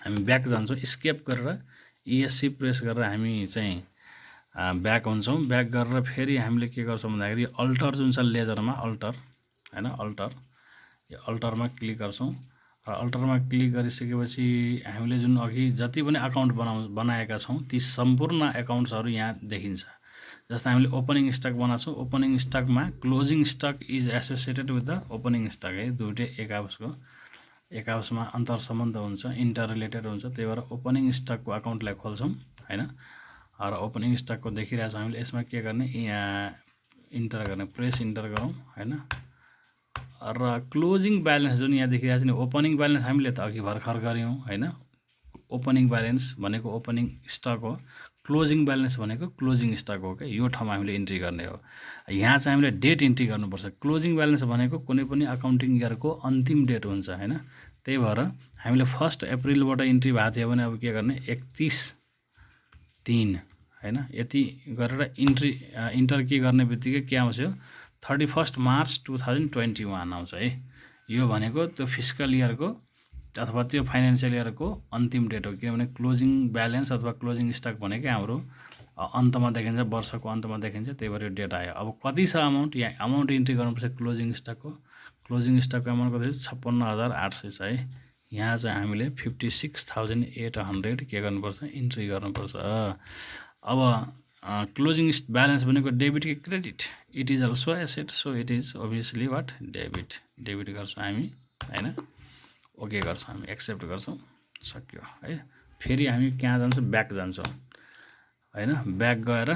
हामी ब्याक जान्छौँ। स्केप गरेर ESC प्रेस गरेर हामी चाहिँ ब्याक हुन्छौँ। ब्याक गरेर फेरि हामीले के गर्छौँ भन्दाखेरि अल्टर जुन छ लेजरमा अल्टर हैन, यो अल्टरमा क्लिक गर्छौँ। र अल्टरमा क्लिक गरिसकेपछि हामीले जुन अघि जति पनि अकाउन्ट बनाएका छौँ ती सम्पूर्ण एकाउन्ट्सहरू यहाँ देखिन्छ। जस्तै हामीले ओपनिङ स्टक बनाएको छौँ। ओपनिङ स्टकमा closing stock is associated with the opening stock है। दुईटै एक आपसमा अन्तर सम्बन्ध हुन्छ, इन्टर रिलेटेड हुन्छ। त्यही भएर ओपनिङ स्टकको अकाउन्टलाई खोल्छौँ हैन। र ओपनिङ स्टकको देखिरहेछौँ हामीले। यसमा के गर्ने? इन्टर गर्ने, प्रेस इन्टर गरौँ हैन। र क्लोजिङ ब्यालेन्स जुन यहाँ देखिरहेको छ नि, ओपनिङ ब्यालेन्स हामीले त अघि भर्खर गऱ्यौँ हैन। ओपनिङ ब्यालेन्स भनेको ओपनिङ स्टक हो, क्लोजिङ ब्यालेन्स भनेको क्लोजिङ स्टक हो क्या। यो ठाउँमा हामीले इन्ट्री गर्ने हो। यहाँ चाहिँ हामीले डेट इन्ट्री गर्नुपर्छ। क्लोजिङ ब्यालेन्स भनेको कुनै पनि अकाउन्टिङ इयरको अन्तिम डेट हुन्छ हैन। त्यही भएर हामीले 1 अप्रिलबाट इन्ट्री भएको थियो भने अब के गर्ने? 31/3 हैन। यति गरेर इन्टर के गर्ने बित्तिकै के आउँछ? 31 मार्च 2021 आउँछ है। यो भनेको त्यो फिस्कल इयरको अथवा त्यो फाइनेन्सियल इयरको अन्तिम डेट हो। किनभने क्लोजिङ ब्यालेन्स अथवा क्लोजिङ स्टक भनेकै हाम्रो अन्तमा देखिन्छ, वर्षको अन्तमा देखिन्छ। त्यही भएर यो डेट आयो। अब कति छ अमाउन्ट? यहाँ अमाउन्ट इन्ट्री गर्नुपर्छ क्लोजिङ स्टकको। क्लोजिङ स्टकको अमाउन्ट कति छ? 56,800 छ है। यहाँ चाहिँ हामीले 56,800 के गर्नुपर्छ? इन्ट्री गर्नुपर्छ। अब क्लोजिङ ब्यालेन्स भनेको डेबिट कि credit? It is also asset, so it is obviously what? Debit गर्छौँ हामी हैन। ओके गर्छौँ हामी, एक्सेप्ट गर्छौँ, सक्यो है। फेरि हामी कहाँ जान्छौँ? ब्याक जान्छौँ हैन। ब्याक गएर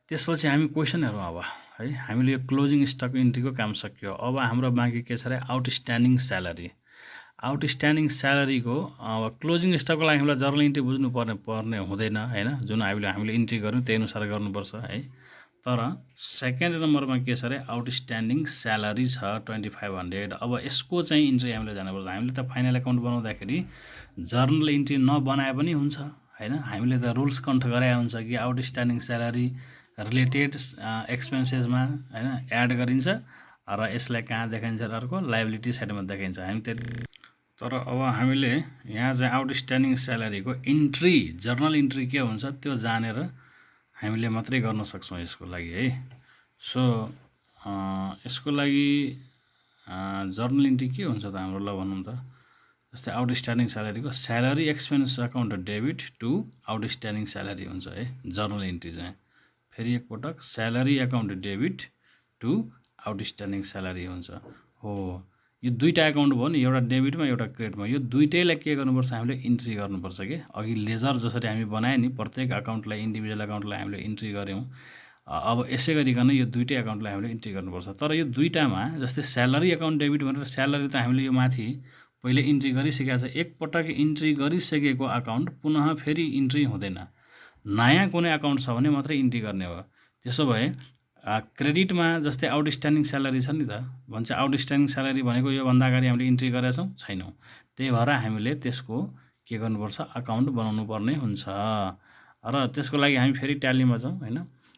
त्यसपछि हामी क्वेसन हेरौँ अब है। हामीले यो क्लोजिङ स्टक इन्ट्रीको काम सक्यो। अब हाम्रो बाँकी के छ अरे? Outstanding salary. आउटस्ट्यान्डिङ स्यालेरीको अब क्लोजिङ स्टकको लागि हामीलाई जर्नल इन्ट्री बुझ्नु पर्ने हुँदैन हैन। जुन हामीले इन्ट्री गऱ्यौँ त्यही अनुसार गर्नुपर्छ है। तर सेकेन्ड नम्बरमा के छ अरे आउटस्ट्यान्डिङ स्यालेरी छ 2500। अब यसको चाहिँ इन्ट्री हामीले जानुपर्छ। हामीले त फाइनल एकाउन्ट बनाउँदाखेरि जर्नल इन्ट्री नबनाए पनि हुन्छ हैन, हामीले त रुल्स कन्ट गराए हुन्छ कि आउटस्ट्यान्डिङ स्यालेरी रिलेटेड एक्सपेन्सेसमा हैन एड गरिन्छ र यसलाई कहाँ देखाइन्छ अर्को लायबिलिटी साइडमा देखाइन्छ। हामी तर अब हामीले यहाँ चाहिँ आउटस्ट्यान्डिङ स्यालेरीको इन्ट्री जर्नल इन्ट्री के हुन्छ त्यो जानेर हामीले मात्रै गर्न सक्छौँ यसको लागि है। सो यसको लागि जर्नल इन्ट्री के हुन्छ त हाम्रो, ल भनौँ त। जस्तै आउटस्ट्यान्डिङ स्यालेरीको salary expense account debit to outstanding salary हुन्छ है जर्नल इन्ट्री चाहिँ। फेरि एकपटक salary account debit to outstanding salary हुन्छ। हो, यो दुईवटा एकाउन्ट भयो नि, एउटा डेबिटमा एउटा क्रेडिटमा, यो दुईटैलाई के गर्नुपर्छ हामीले इन्ट्री गर्नुपर्छ कि अघि लेजर जसरी हामी बनायो नि प्रत्येक अकाउन्टलाई इन्डिभिजुअल अकाउन्टलाई हामीले इन्ट्री गऱ्यौँ। अब यसै गरिकन यो दुईटै अकाउन्टलाई हामीले इन्ट्री गर्नुपर्छ। तर यो दुईटामा जस्तै स्यालेरी अकाउन्ट डेबिट भनेर स्यालेरी त हामीले यो माथि पहिले इन्ट्री गरिसकेको छ, एकपटक इन्ट्री गरिसकेको अकाउन्ट पुनः फेरि इन्ट्री हुँदैन, नयाँ कुनै अकाउन्ट छ भने मात्रै इन्ट्री गर्ने हो। त्यसो भए क्रेडिटमा जस्तै आउटस्ट्यान्डिङ स्यालेरी छ नि त, भन्छ आउटस्ट्यान्डिङ स्यालेरी भनेको योभन्दा अगाडि हामीले इन्ट्री गरेका छौँ छैनौँ, त्यही भएर हामीले त्यसको के गर्नुपर्छ अकाउन्ट बनाउनु पर्ने हुन्छ। र त्यसको लागि हामी फेरि ट्यालीमा जाउँ हैन,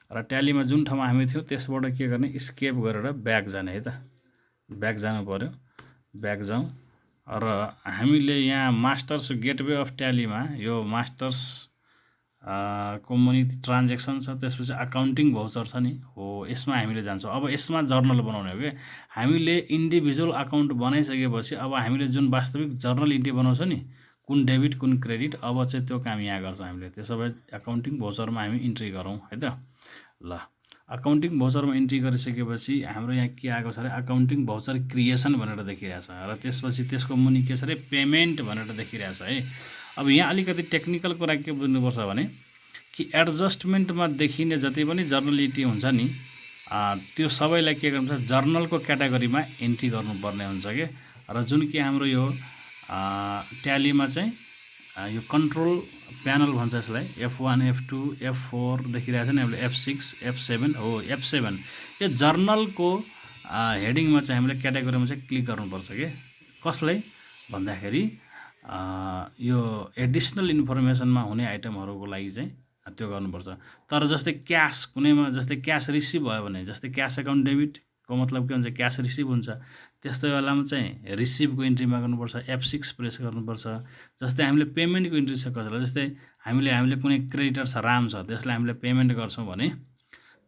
र ट्यालीमा जुन ठाउँमा हामी थियौँ त्यसबाट के गर्ने स्केप गरेर ब्याक जाने है त, ब्याक जानु पर्यो, ब्याक जाउँ। र हामीले यहाँ मास्टर्स गेटवे अफ ट्यालीमा यो मास्टर्स को मनी ट्रान्जेक्सन छ, त्यसपछि अकाउन्टिङ भाउचर छ नि, हो यसमा हामीले जान्छौँ। अब यसमा जर्नल बनाउने हो कि हामीले इन्डिभिजुअल अकाउन्ट बनाइसकेपछि अब हामीले जुन वास्तविक जर्नल इन्ट्री बनाउँछ नि कुन डेबिट कुन क्रेडिट, अब चाहिँ त्यो काम यहाँ गर्छौँ हामीले। त्यसो भए अकाउन्टिङ भाउचरमा हामी इन्ट्री गरौँ है त। ल अकाउन्टिङ भाउचरमा इन्ट्री गरिसकेपछि हाम्रो यहाँ के आएको छ अरे अकाउन्टिङ भाउचर क्रिएसन भनेर देखिरहेछ, र त्यसपछि त्यसको मुनि के छ अरे पेमेन्ट भनेर देखिरहेछ है। अब यहाँ अलिकति टेक्निकल कुरा के बुझ्नुपर्छ भने कि एडजस्टमेन्टमा देखिने जति पनि जर्नलिटी हुन्छ नि त्यो सबैलाई के गर्नुपर्छ जर्नलको क्याटेगोरीमा इन्ट्री गर्नुपर्ने हुन्छ के। र जुन कि हाम्रो यो ट्यालीमा चाहिँ यो कन्ट्रोल प्यानल भन्छ यसलाई, F1 F2 F4 देखिरहेछ नि हामीले, F6 F7 हो F7 यो जर्नलको हेडिङमा चाहिँ हामीले क्याटेगोरीमा चाहिँ क्लिक गर्नुपर्छ के। कसलाई भन्दाखेरि यो एडिसनल इन्फर्मेसनमा हुने आइटमहरूको लागि चाहिँ त्यो गर्नुपर्छ। तर जस्तै क्यास कुनैमा जस्तै क्यास रिसिभ भयो भने जस्तै क्यास एकाउन्ट डेबिटको मतलब के हुन्छ क्यास रिसिभ हुन्छ, त्यस्तो बेलामा चाहिँ रिसिभको इन्ट्रीमा गर्नुपर्छ F6 प्रेस गर्नुपर्छ। जस्तै हामीले पेमेन्टको इन्ट्री छ कसैलाई, जस्तै हामीले कुनै क्रेडिटर छ राम छ त्यसलाई हामीले पेमेन्ट गर्छौँ भने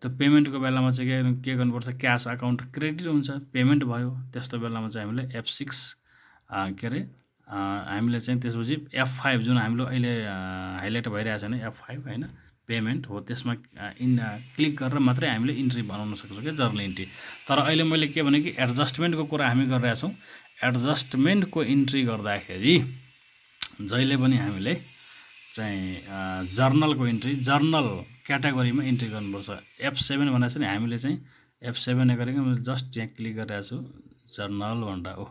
त्यो पेमेन्टको बेलामा चाहिँ के गर्नुपर्छ क्यास अकाउन्ट क्रेडिट हुन्छ पेमेन्ट भयो, त्यस्तो बेलामा चाहिँ हामीले F6 के अरे हामीले चाहिँ त्यसपछि F5 जुन हाम्रो अहिले हाइलाइट भइरहेको छ नि F5 हैन पेमेन्ट हो, त्यसमा क्लिक गरेर मात्रै हामीले इन्ट्री बनाउन सक्छौँ क्या जर्नल इन्ट्री। तर अहिले मैले के भने कि एडजस्टमेन्टको कुरा हामी गरिरहेछौँ, एडजस्टमेन्टको इन्ट्री गर्दाखेरि जहिले पनि हामीले चाहिँ जर्नलको इन्ट्री जर्नल क्याटेगोरीमा इन्ट्री गर्नुपर्छ। F7 भनेको छ नि, हामीले चाहिँ F7 गरेको मैले जस्ट यहाँ क्लिक गरिरहेको छु जर्नल भनेर, ओ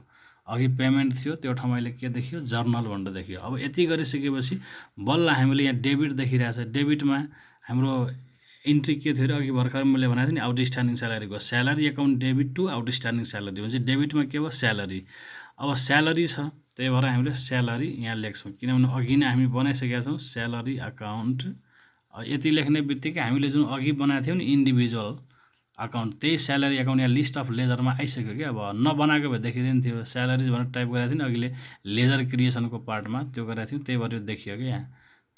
अघि पेमेन्ट थियो त्यो ठाउँमा अहिले के देखियो जर्नल भनेर देखियो। अब यति गरिसकेपछि बल्ल हामीले यहाँ डेबिट देखिरहेछ, डेबिटमा हाम्रो इन्ट्री के थियो अरे अघि भर्खर मैले भनेको थिएँ नि आउटस्ट्यान्डिङ स्यालेरीको salary account debit to outstanding salary भन्छ। डेबिटमा के भयो स्यालेरी, अब स्यालेरी छ त्यही भएर हामीले स्यालेरी यहाँ लेख्छौँ किनभने अघि नै हामी बनाइसकेका छौँ स्यालेरी अकाउन्ट। यति लेख्ने बित्तिकै हामीले जुन अघि बनाएको थियौँ नि इन्डिभिजुअल अकाउन्ट त्यही स्यालेरी अकाउन्ट यहाँ लिस्ट अफ लेजरमा आइसक्यो क्या। अब नबनाएको भए देखिँदैन थियो, स्यालेरिज भनेर टाइप गरेको थिएँ नि अघिले लेजर क्रिएसनको पार्टमा त्यो गरेको थियौँ, त्यही भएर यो देखियो क्या यहाँ।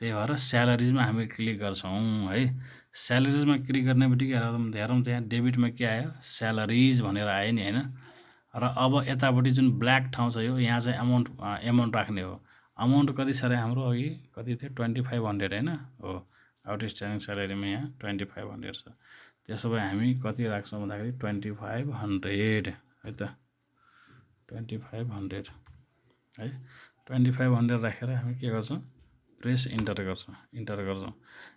त्यही भएर स्यालेरिजमा हामी क्लिक गर्छौँ है। स्यालेरिजमा क्लिक गर्ने बित्तिकै हेरौँ त्यहाँ डेबिटमा के आयो स्यालेरिज भनेर आयो नि हैन। र अब यतापट्टि जुन ब्ल्याक ठाउँ छ यो यहाँ चाहिँ एमाउन्ट राख्ने हो। अमाउन्ट कति छ अरे हाम्रो अघि कति थियो 2500 हैन हो, आउटस्ट्यान्डिङ स्यालेरीमा यहाँ 2500 छ। त्यसो भए हामी कति राख्छौँ भन्दाखेरि 2500 है त, 2500 है। 2500 राखेर हामी के गर्छौँ प्रेस इन्टर गर्छौँ।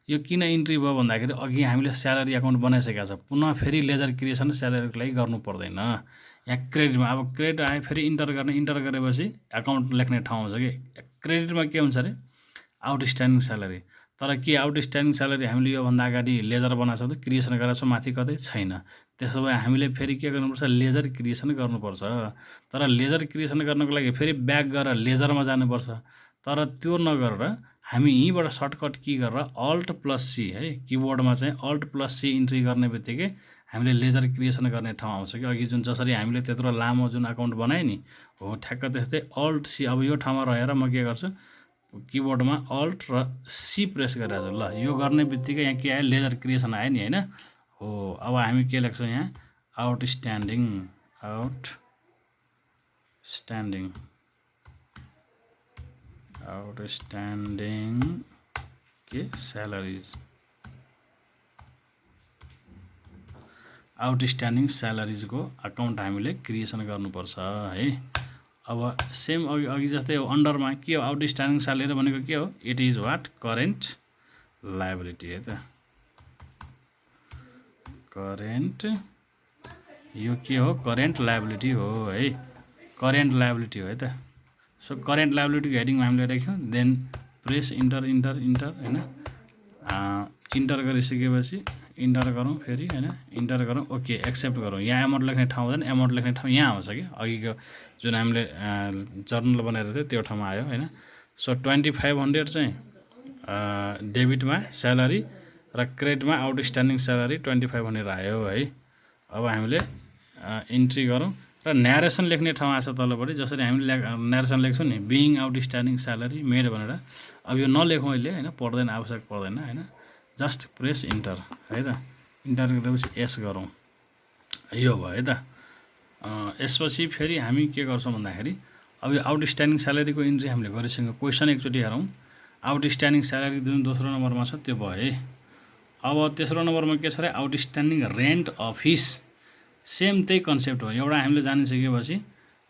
यो किन इन्ट्री भयो भन्दाखेरि अघि हामीले स्यालेरी अकाउन्ट बनाइसकेका छ, पुनः फेरि लेजर क्रिएसन स्यालेरीको लागि गर्नु पर्दैन। यहाँ क्रेडिटमा अब क्रेडिट आयो फेरि इन्टर गरेपछि एकाउन्ट लेख्ने ठाउँ हुन्छ कि। क्रेडिटमा के हुन्छ अरे आउटस्ट्यान्डिङ स्यालेरी। तर के आउटस्ट्यान्डिङ स्यालेरी हामीले योभन्दा अगाडि लेजर बनाएको छौँ त क्रिएसन गरेको छौँ माथि कतै छैन। त्यसो भए हामीले फेरि के गर्नुपर्छ लेजर क्रिएसन गर्नुपर्छ। तर लेजर क्रिएसन गर्नको लागि फेरि ब्याक गरेर लेजरमा जानुपर्छ। तर त्यो नगरेर हामी यहीँबाट सर्टकट की गरेर अल्ट प्लस सी है किबोर्डमा चाहिँ अल्ट प्लस सी इन्ट्री गर्ने बित्तिकै हामीले लेजर क्रिएसन गर्ने ठाउँ आउँछ कि अघि जुन जसरी हामीले त्यत्रो लामो जुन अकाउन्ट बनायो नि हो ठ्याक्क त्यस्तै अल्ट सी। अब यो ठाउँमा रहेर म के गर्छु किबोर्डमा अल्ट र सी प्रेस गरेर ल यो गर्ने बित्तिकै यहाँ के आयो लेजर क्रिएसन आयो नि होइन हो। अब हामी के लेख्छौँ यहाँ आउटस्ट्यान्डिङ के स्यालेरिज आउटस्ट्यान्डिङ स्यालेरिजको अकाउन्ट हामीले क्रिएसन गर्नुपर्छ है। अब सेम अघि जस्तै अन्डरमा के हो आउटस्ट्यान्डिङ स्यालेरी भनेको के हो it is what current liability है त। करेन्ट यो के हो करेन्ट लायबिलिटी हो है करेन्ट लायबिलिटी हो है त। सो करेन्ट लायबिलिटीको हेडिङमा हामीले राख्यौँ देन प्रेस इन्टर होइन इन्टर गरिसकेपछि इन्टर गरौँ फेरि होइन इन्टर गरौँ ओके एक्सेप्ट गरौँ। यहाँ एमाउन्ट लेख्ने ठाउँ हुँदैन एमाउन्ट लेख्ने ठाउँ यहाँ आउँछ कि अघिको जुन हामीले जर्नल बनाएर थियो त्यो ठाउँमा आयो होइन। सो 2500 चाहिँ डेबिटमा स्यालेरी र क्रेडिटमा आउटस्ट्यान्डिङ स्यालेरी 2500 आयो है। अब हामीले इन्ट्री गरौँ र न्यारेसन लेख्ने ठाउँ आछ तलपट्टि जसरी हामीले न्यारेसन लेख्छौँ नि बिइङ आउटस्ट्यान्डिङ स्यालेरी मेड भनेर। अब यो नलेखौँ अहिले होइन पढ्दैन आवश्यक पर्दैन होइन जस्ट प्रेस इन्टर है त। इन्टर गरेपछि एस गरौँ यो भयो है त। यसपछि फेरि हामी के गर्छौँ भन्दाखेरि अब यो आउटस्ट्यान्डिङ स्यालेरीको इन्ट्री हामीले गरिसक्यौँ। क्वेसन एकचोटि हेरौँ आउटस्ट्यान्डिङ स्यालेरी जुन दोस्रो नम्बरमा छ त्यो भयो है। अब तेस्रो नम्बरमा के छ र आउटस्ट्यान्डिङ रेन्ट अफिस सेम त्यही कन्सेप्ट हो। एउटा हामीले जानिसकेपछि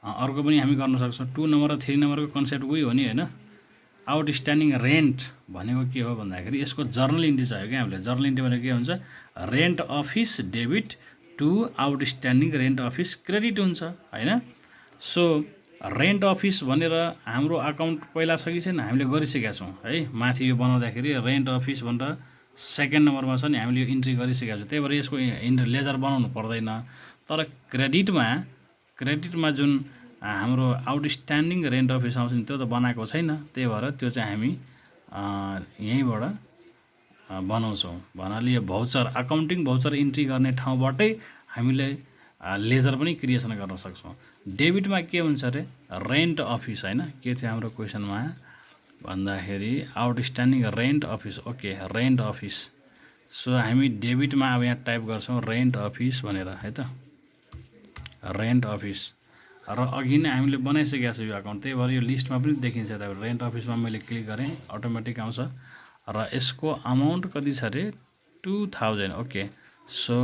अर्को पनि हामी गर्न सक्छौँ। 2 नम्बर र 3 नम्बरको कन्सेप्ट उही हो नि होइन। आउटस्ट्यान्डिङ रेन्ट भनेको के हो भन्दाखेरि यसको जर्नल इन्ट्री चाहियो क्या हामीले। जर्नल इन्ट्री भनेको के हुन्छ rent office debit to outstanding rent office credit हुन्छ होइन। सो रेन्ट अफिस भनेर हाम्रो अकाउन्ट पहिला छ कि छैन हामीले गरिसकेका छौँ है। माथि यो बनाउँदाखेरि रेन्ट अफिस भनेर सेकेन्ड नम्बरमा छ नि हामीले यो इन्ट्री गरिसकेका छौँ। त्यही भएर यसको लेजर बनाउनु पर्दैन। तर क्रेडिटमा जुन हाम्रो आउटस्ट्यान्डिङ रेन्ट अफिस आउँछ नि त्यो त बनाएको छैन। त्यही भएर त्यो चाहिँ हामी यहीँबाट बनाउँछौँ। भन्नाले यो भौचर अकाउन्टिङ भौचर इन्ट्री गर्ने ठाउँबाटै हामीले लेजर पनि क्रिएसन गर्न सक्छौँ। डेबिटमा के हुन्छ अरे रेन्ट अफिस होइन के थियो हाम्रो क्वेसनमा भन्दाखेरि outstanding rent office okay rent office. So हामी डेबिटमा अब यहाँ टाइप गर्छौँ रेन्ट अफिस भनेर है त रेन्ट अफिस। र अघि नै हामीले बनाइसकेका छौँ यो अकाउन्ट त्यही भएर यो लिस्टमा पनि देखिन्छ तपाईँ रेन्ट अफिसमा मैले क्लिक गरेँ अटोमेटिक आउँछ र यसको अमाउन्ट कति छ अरे 2000 ओके। सो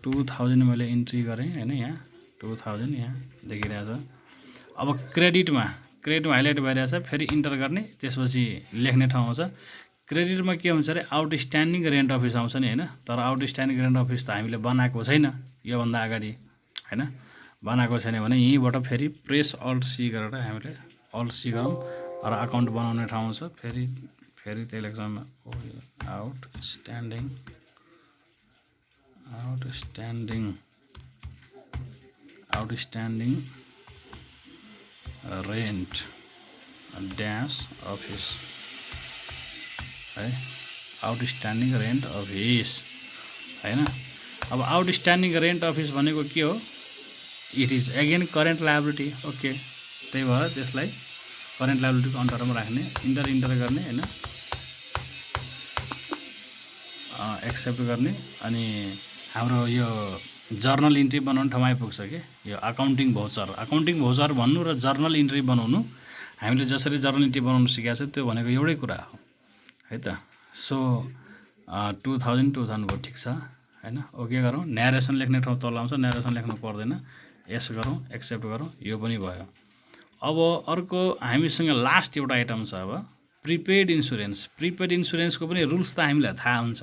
2000 मैले इन्ट्री गरेँ होइन यहाँ 2000 यहाँ देखिरहेछ। अब क्रेडिटमा हाइलाइट भइरहेछ फेरि इन्टर गर्ने त्यसपछि लेख्ने ठाउँ आउँछ। क्रेडिटमा के हुन्छ अरे आउटस्ट्यान्डिङ रेन्ट अफिस आउँछ नि होइन। तर आउटस्ट्यान्डिङ रेन्ट अफिस त हामीले बनाएको छैन योभन्दा अगाडि होइन। बनाएको छैन भने यहीँबाट फेरि प्रेस अल्ट सी गरेर हामीले अल्ट सी गरौँ र अकाउन्ट बनाउने ठाउँ छ फेरि त्यही लेख्छौँ आउटस्ट्यान्डिङ रेन्ट ड्यास अफिस है आउटस्ट्यान्डिङ रेन्ट अफिस होइन। अब आउटस्ट्यान्डिङ रेन्ट अफिस भनेको के हो it is again current liability okay. त्यही भएर त्यसलाई करेन्ट लायबिलिटीको अन्डरमा राख्ने इन्टर गर्ने होइन एक्सेप्ट गर्ने अनि हाम्रो यो जर्नल इन्ट्री बनाउने ठाउँमा आइपुग्छ कि यो अकाउन्टिङ भौचर भन्नु र जर्नल इन्ट्री बनाउनु हामीले जसरी जर्नल इन्ट्री बनाउनु सिकेका छौँ त्यो भनेको एउटै कुरा हो है त। सो 2000 भयो ठिक छ होइन ओके गरौँ। न्यारेसन लेख्ने ठाउँ तल आउँछ न्यारेसन लेख्नु पर्दैन यस गरौँ एक्सेप्ट गरौँ यो पनि भयो। अब अर्को हामीसँग लास्ट एउटा आइटम छ अब प्रिपेड इन्सुरेन्सको पनि रुल्स त हामीलाई थाहा हुन्छ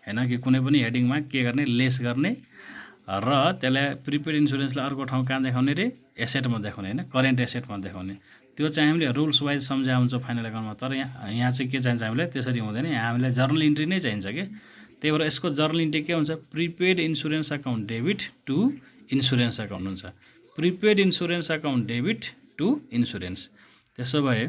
होइन कि कुनै पनि हेडिङमा के गर्ने लेस गर्ने र त्यसलाई प्रिपेड इन्सुरेन्सलाई अर्को ठाउँ कहाँ देखाउने रे एसेटमा देखाउने होइन करेन्ट एसेटमा देखाउने। त्यो चाहिँ हामीले रुल्स वाइज सम्झा हुन्छ फाइनल एकाउन्टमा। तर यहाँ चाहिँ के चाहिन्छ हामीलाई, त्यसरी हुँदैन, यहाँ हामीलाई जर्नल इन्ट्री नै चाहिन्छ कि। त्यही भएर यसको जर्नल इन्ट्री के हुन्छ, prepaid insurance account debit to insurance account हुन्छ। Prepaid insurance account debit to insurance. त्यसो भए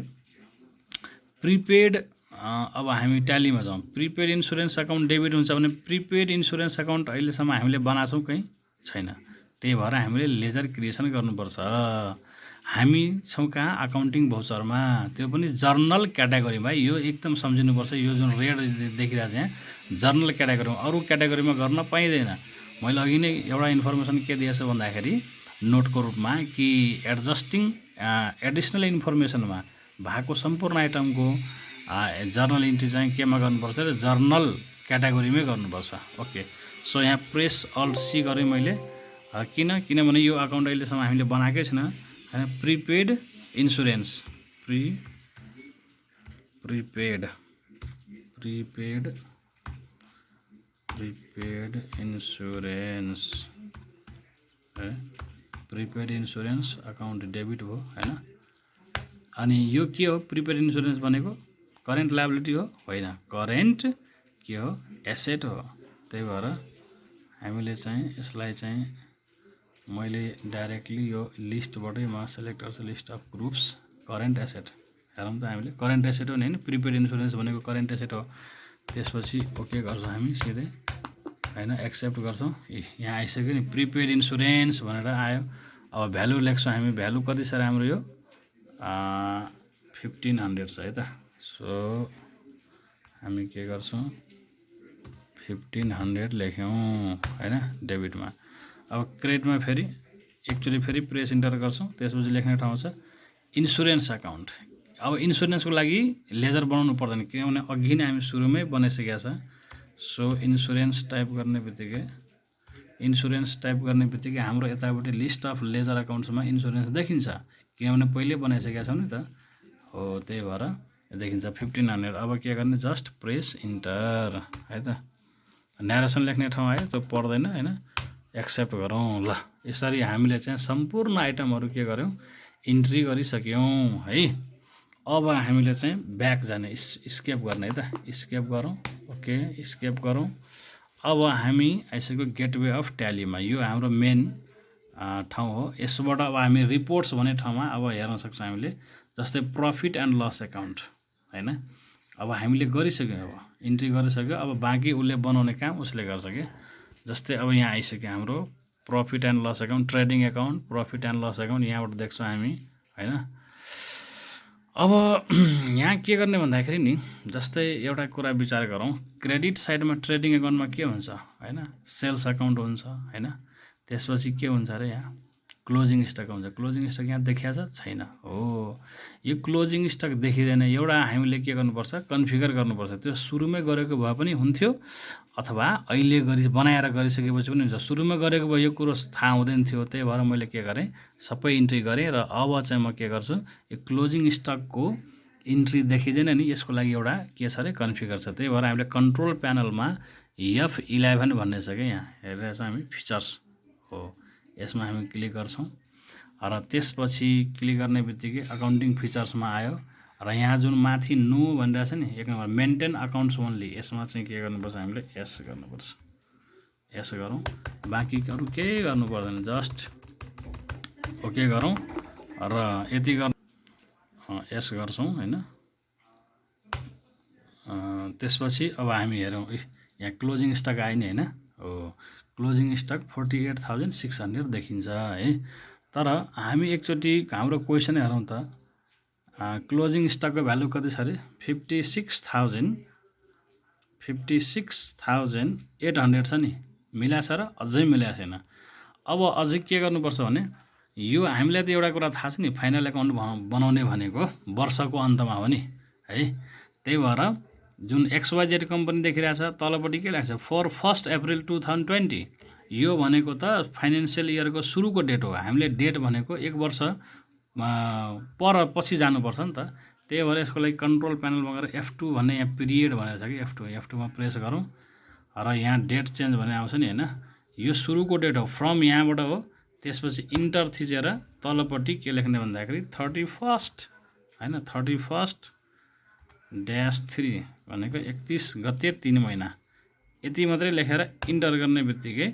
प्रिपेड अब हामी ट्यालीमा जाउँ। प्रिपेड इन्सुरेन्स अकाउन्ट डेबिट हुन्छ भने प्रिपेड इन्सुरेन्स अकाउन्ट अहिलेसम्म हामीले बनाएको छौँ कहीँ छैन। त्यही भएर हामीले लेजर क्रिएसन गर्नुपर्छ। हामी छौँ कहाँ, अकाउन्टिङ भोचरमा, त्यो पनि जर्नल क्याटेगोरीमा। यो एकदम सम्झिनुपर्छ। यो जुन रेड देखिरहेको छ यहाँ जर्नल क्याटेगोरीमा, अरू क्याटेगोरीमा गर्न पाइँदैन। मैले अघि नै एउटा इन्फर्मेसन के दिएछ भन्दाखेरि नोटको रूपमा कि एडिसनल इन्फर्मेसनमा भएको सम्पूर्ण आइटमको जर्नल इन्ट्री चाहिँ केमा गर्नुपर्छ, जर्नल क्याटेगोरीमै गर्नुपर्छ। ओके, सो यहाँ प्रेस अल्ट सी गरेँ मैले। किनभने यो अकाउन्ट अहिलेसम्म हामीले बनाएकै छैन। प्रिपेड इन्सुरेन्स, प्रिपेड इन्सुरेन्स है, प्रिपेड इन्सुरेन्स अकाउन्ट डेबिट हो हैन। अनि यो के हो, प्रिपेड इन्सुरेन्स भनेको करेन्ट लायबिलिटी हो होइन, करेन्ट के हो, एसेट हो। त्यही भएर हामीले चाहिँ यसलाई चाहिँ मैले डाइरेक्टली यो लिस्टबाटै म सेलेक्ट गर्छु, list of groups current asset. हेरौँ त हामीले करेन्ट एसेट हो नि होइन, प्रिपेड इन्सुरेन्स भनेको करेन्ट एसेट हो। त्यसपछि ओके गर्छौँ हामी सिधै होइन, एक्सेप्ट गर्छौँ। यहाँ आइसक्यो नि प्रिपेड इन्सुरेन्स भनेर आयो। अब भ्यालु लेख्छौँ हामी। भ्यालु कति छ हाम्रो यो 1500 छ है त। सो हामी के गर्छौँ, 1500 लेख्यौँ होइन डेबिटमा। अब क्रेडिटमा फेरि एकचोटि फेरि प्रेस इन्टर गर्छौँ। त्यसपछि लेख्ने ठाउँ छ इन्सुरेन्स अकाउन्ट। अब इन्सुरेन्सको लागि लेजर बनाउनु पर्दैन किनभने अघि नै हामी सुरुमै बनाइसकेका छ। सो इन्सुरेन्स टाइप गर्ने बित्तिकै हाम्रो यतापट्टि लिस्ट अफ लेजर अकाउन्ट्समा इन्सुरेन्स देखिन्छ किनभने पहिले बनाइसकेका छौँ नि त हो। त्यही भएर देखिन्छ 1500। अब के गर्ने, जस्ट प्रेस इन्टर है त। न्यारेसन लेख्ने ठाउँ आयो, त्यो पर्दैन होइन, एक्सेप्ट गरौँ। ल यसरी हामीले चाहिँ सम्पूर्ण आइटमहरू के गर्यौँ, इन्ट्री गरिसक्यौँ है। अब हामीले चाहिँ ब्याक जाने, स्केप गर्ने है त, स्केप गरौँ। ओके, स्केप गरौँ। अब हामी आइसक्यो गेटवे अफ ट्यालीमा। यो हाम्रो मेन ठाउँ हो। यसबाट अब हामी रिपोर्ट्स भन्ने ठाउँमा अब हेर्न सक्छौँ हामीले, जस्तै प्रफिट एन्ड लस एकाउन्ट होइन। अब हामीले गरिसक्यौँ, अब इन्ट्री गरिसक्यो। अब बाँकी उसले बनाउने काम उसले गर्छ कि। जस्तै अब यहाँ आइसक्यो हाम्रो profit and loss account, trading account, profit and loss account यहाँबाट देख्छौँ हामी होइन। अब यहाँ के गर्ने भन्दाखेरि नि, जस्तै एउटा कुरा विचार गरौँ, क्रेडिट साइडमा ट्रेडिङ एकाउन्टमा के हुन्छ होइन, सेल्स एकाउन्ट हुन्छ होइन। त्यसपछि के हुन्छ अरे, यहाँ क्लोजिङ स्टक हुन्छ। क्लोजिङ स्टक यहाँ देखिया छैन हो। यो क्लोजिङ स्टक देखिँदैन। एउटा हामीले के गर्नुपर्छ, कन्फिगर गर्नुपर्छ। त्यो सुरुमै गरेको भए पनि हुन्थ्यो अथवा अहिले बनाएर गरिसकेपछि पनि हुन्छ। सुरुमा गरेको भए यो कुरो थाहा हुँदैन थियो। त्यही भएर मैले के गरेँ, सबै इन्ट्री गरेँ। र अब चाहिँ म के गर्छु, यो क्लोजिङ स्टकको इन्ट्री देखिँदैन नि, यसको लागि एउटा के छ अरे, कन्फिगर छ। त्यही भएर हामीले कन्ट्रोल प्यानलमा F11 भन्ने छ क्या, यहाँ हेरिरहेछौँ हामी, फिचर्स हो, यसमा हामी क्लिक गर्छौँ। र त्यसपछि क्लिक गर्ने बित्तिकै अकाउन्टिङ फिचर्समा आयो। र यहाँ जुन माथि नो भनिरहेछ नि, एक नम्बर मेन्टेन अकाउन्ट्स ओन्ली, यसमा चाहिँ के गर्नुपर्छ, हामीले एस गर्नुपर्छ। एस गरौँ, बाँकी अरू केही गर्नु पर्दैन, जस्ट ओके गरौँ। र यति एस गर्छौँ होइन। त्यसपछि अब हामी हेरौँ, यहाँ क्लोजिङ स्टक आयो नि होइन हो। क्लोजिङ स्टक 48,600 देखिन्छ है। तर हामी एकचोटि हाम्रो क्वेसन हेरौँ त, क्लोजिङ स्टकको भ्यालु कति छ अरे, 56,800 छ नि, मिलाएको छ र अझै मिलाएको छैन। अब अझै के गर्नुपर्छ भने, यो हामीलाई त एउटा कुरा थाहा छ नि, फाइनल एकाउन्ट बनाउने भनेको वर्षको अन्तमा हो नि है। त्यही भएर जुन XYZ कम्पनी देखिरहेछ तलपट्टि के लाग्छ, फर 1 अप्रिल 2020। यो भनेको त फाइनेन्सियल इयरको सुरुको डेट हो। हामीले डेट भनेको 1 वर्ष पछि जानुपर्छ नि त। त्यही भएर यसको लागि कन्ट्रोल प्यानलमा गएर F2 भन्ने यहाँ पिरियड भनेर छ कि, F2मा प्रेस गरौँ। र यहाँ डेट चेन्ज भन्ने आउँछ नि होइन, यो सुरुको डेट हो, फ्रम यहाँबाट हो। त्यसपछि इन्टर थिचेर तलपट्टि के लेख्ने भन्दाखेरि 31 हैन 31/3 भनेको 31 गते 3 महिना यति मात्रै लेखेर इन्टर गर्ने बित्तिकै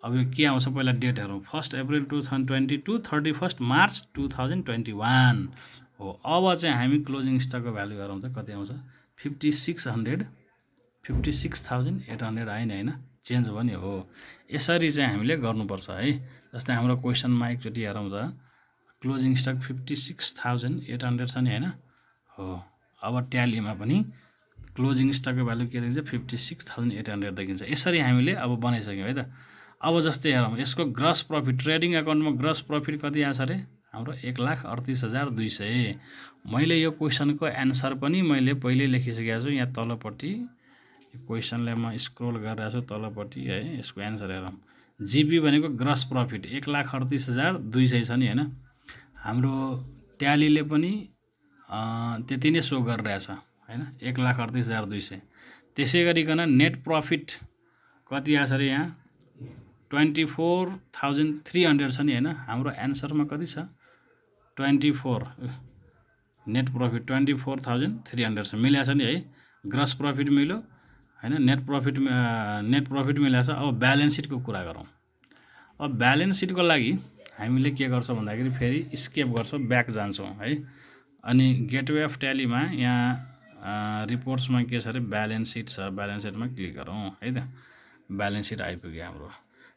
अब यो के आउँछ पहिला डेट हेरौँ 1 अप्रिल 2022 31 मार्च 2021 हो। अब चाहिँ हामी क्लोजिङ स्टकको भ्यालु हेरौँ त कति आउँछ 56,800 आयो नि हैन चेन्ज भयो नि हो। यसरी चाहिँ हामीले गर्नुपर्छ है। जस्तै हाम्रो क्वेसनमा एकचोटि हेरौँ त क्लोजिङ स्टक 56,800 छ नि हैन हो। अब ट्यालीमा पनि क्लोजिङ स्टकको भ्यालु के देखिन्छ 56,800 देखिन्छ। यसरी हामीले अब बनाइसक्यौँ है त। अब जस्तै हेरौँ यसको ग्रस प्रफिट ट्रेडिङ एकाउन्टमा ग्रस प्रफिट कति आछ रे हाम्रो 1,38,200। मैले यो क्वेसनको एन्सर पनि मैले पहिल्यै लेखिसकेको छु यहाँ तलपट्टि क्वेसनलाई म स्क्रोल गरिरहेको छु तलपट्टि है। यसको एन्सर हेरौँ जिपी भनेको ग्रस प्रफिट 1,38,200 छ नि हैन। हाम्रो ट्यालीले पनि त्यति नै सो गरिरहेछ हैन 1,38,200। त्यसै गरिकन नेट प्रफिट कति आछ रे यहाँ 24,300 छ नि हैन। हाम्रो एन्सरमा कति छ 24 नेट प्रफिट 24,300 छ मिलेछ नि है। ग्रस प्रफिट मिल्यो हैन नेट प्रफिट मिलेछ। अब ब्यालेन्स सिटको कुरा गरौँ। अब ब्यालेन्स सिटको लागि हामीले के गर्छौँ भन्दाखेरि फेरि स्केप गर्छौँ ब्याक जान्छौँ है। अनि गेटवे अफ ट्यालीमा यहाँ रिपोर्ट्समा के छ अरे ब्यालेन्स सिट छ। ब्यालेन्स सिटमा क्लिक गरौँ है त। ब्यालेन्स सिट आइपुग्यो हाम्रो।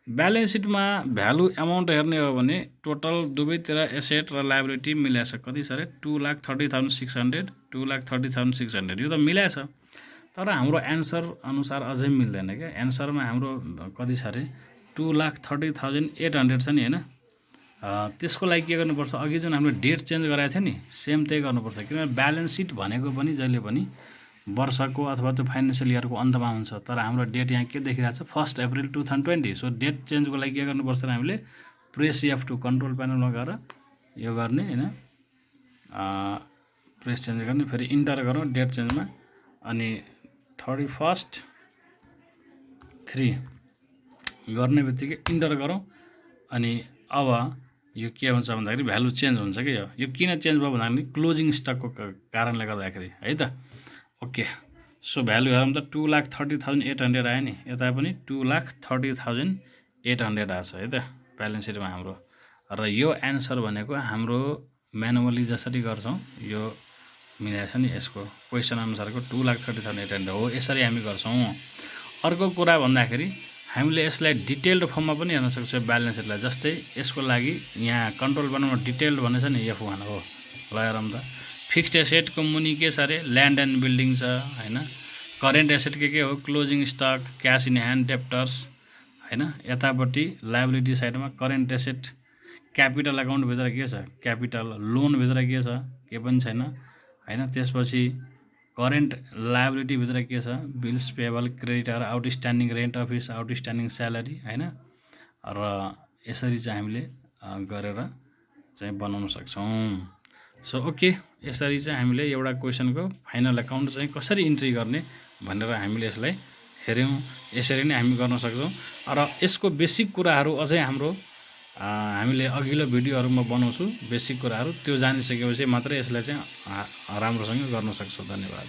ब्यालेन्स सिटमा भ्यालु एमाउन्ट हेर्ने हो भने टोटल दुवैतिर एसेट र लायबिलिटी मिलाएछ कति छ अरे 2,30,600 2,30,600 यो त मिलाएछ। तर हाम्रो एन्सर अनुसार अझै मिल्दैन क्या। एन्सरमा हाम्रो कति छ अरे 2,30,800 छ नि हैन। त्यसको लागि के गर्नुपर्छ अघि जुन हामीले डेट चेन्ज गराएको थियो नि सेम त्यही गर्नुपर्छ। किनभने ब्यालेन्स सिट भनेको पनि जहिले पनि वर्षको अथवा त्यो फाइनेन्सियल इयरको अन्तमा हुन्छ। तर हाम्रो डेट यहाँ के देखिरहेको छ 1 अप्रिल 2020। सो डेट चेन्जको लागि के गर्नुपर्छ हामीले प्रेस F2 कन्ट्रोल प्यानलमा गएर यो गर्ने हैन प्रेस चेन्ज गर्ने फेरि इन्टर गरौँ डेट चेन्जमा अनि 31/3 गर्ने बित्तिकै इन्टर गरौँ। अनि अब यो के हुन्छ भन्दाखेरि भ्यालु चेन्ज हुन्छ कि यो किन चेन्ज भयो भन्दाखेरि क्लोजिङ स्टकको कारणले गर्दाखेरि है त। ओके सो भ्यालु हेरौँ त 2,30,800 आयो नि यता पनि 2,30,800 आछ है त ब्यालेन्स सिटमा हाम्रो। र यो एन्सर भनेको हाम्रो म्यानुअली जसरी गर्छौँ यो मिलाएछ नि यसको क्वेसन अनुसारको 2,30,800 हो। यसरी हामी गर्छौँ। अर्को कुरा भन्दाखेरि हामीले यसलाई डिटेल्ड फर्ममा पनि हेर्न सक्छौँ ब्यालेन्स सिटलाई। जस्तै यसको लागि यहाँ कन्ट्रोल प्यानलमा डिटेल्ड भनेछ नि F1 हो। ल हेरौँ त फिक्स्ड एसेटको मुनि के छ अरे ल्यान्ड एन्ड बिल्डिङ छ हैन। करेन्ट एसेट के हो closing stock cash in hand debtors हैन। यतापट्टि लायबिलिटी साइडमा करेन्ट एसेट क्यापिटल अकाउन्टभित्र के छ क्यापिटल लोनभित्र के छ के पनि छैन हैन। त्यसपछि करेन्ट लायबिलिटीभित्र के छ bills payable creditor outstanding rent office outstanding salary हैन। र यसरी चाहिँ हामीले गरेर चाहिँ बनाउन सक्छौँ। सो ओके यसरी चाहिँ हामीले एउटा क्वेसनको फाइनल एकाउन्ट चाहिँ कसरी इन्ट्री गर्ने भनेर हामीले यसलाई हेऱ्यौँ। यसरी नै हामी गर्न सक्छौँ। र यसको बेसिक कुराहरू अझै हाम्रो हामीले अघिल्लो भिडियोहरूमा बनाउँछु बेसिक कुराहरू त्यो जानिसकेपछि मात्रै यसलाई चाहिँ राम्रोसँग गर्न सक्छौँ। धन्यवाद।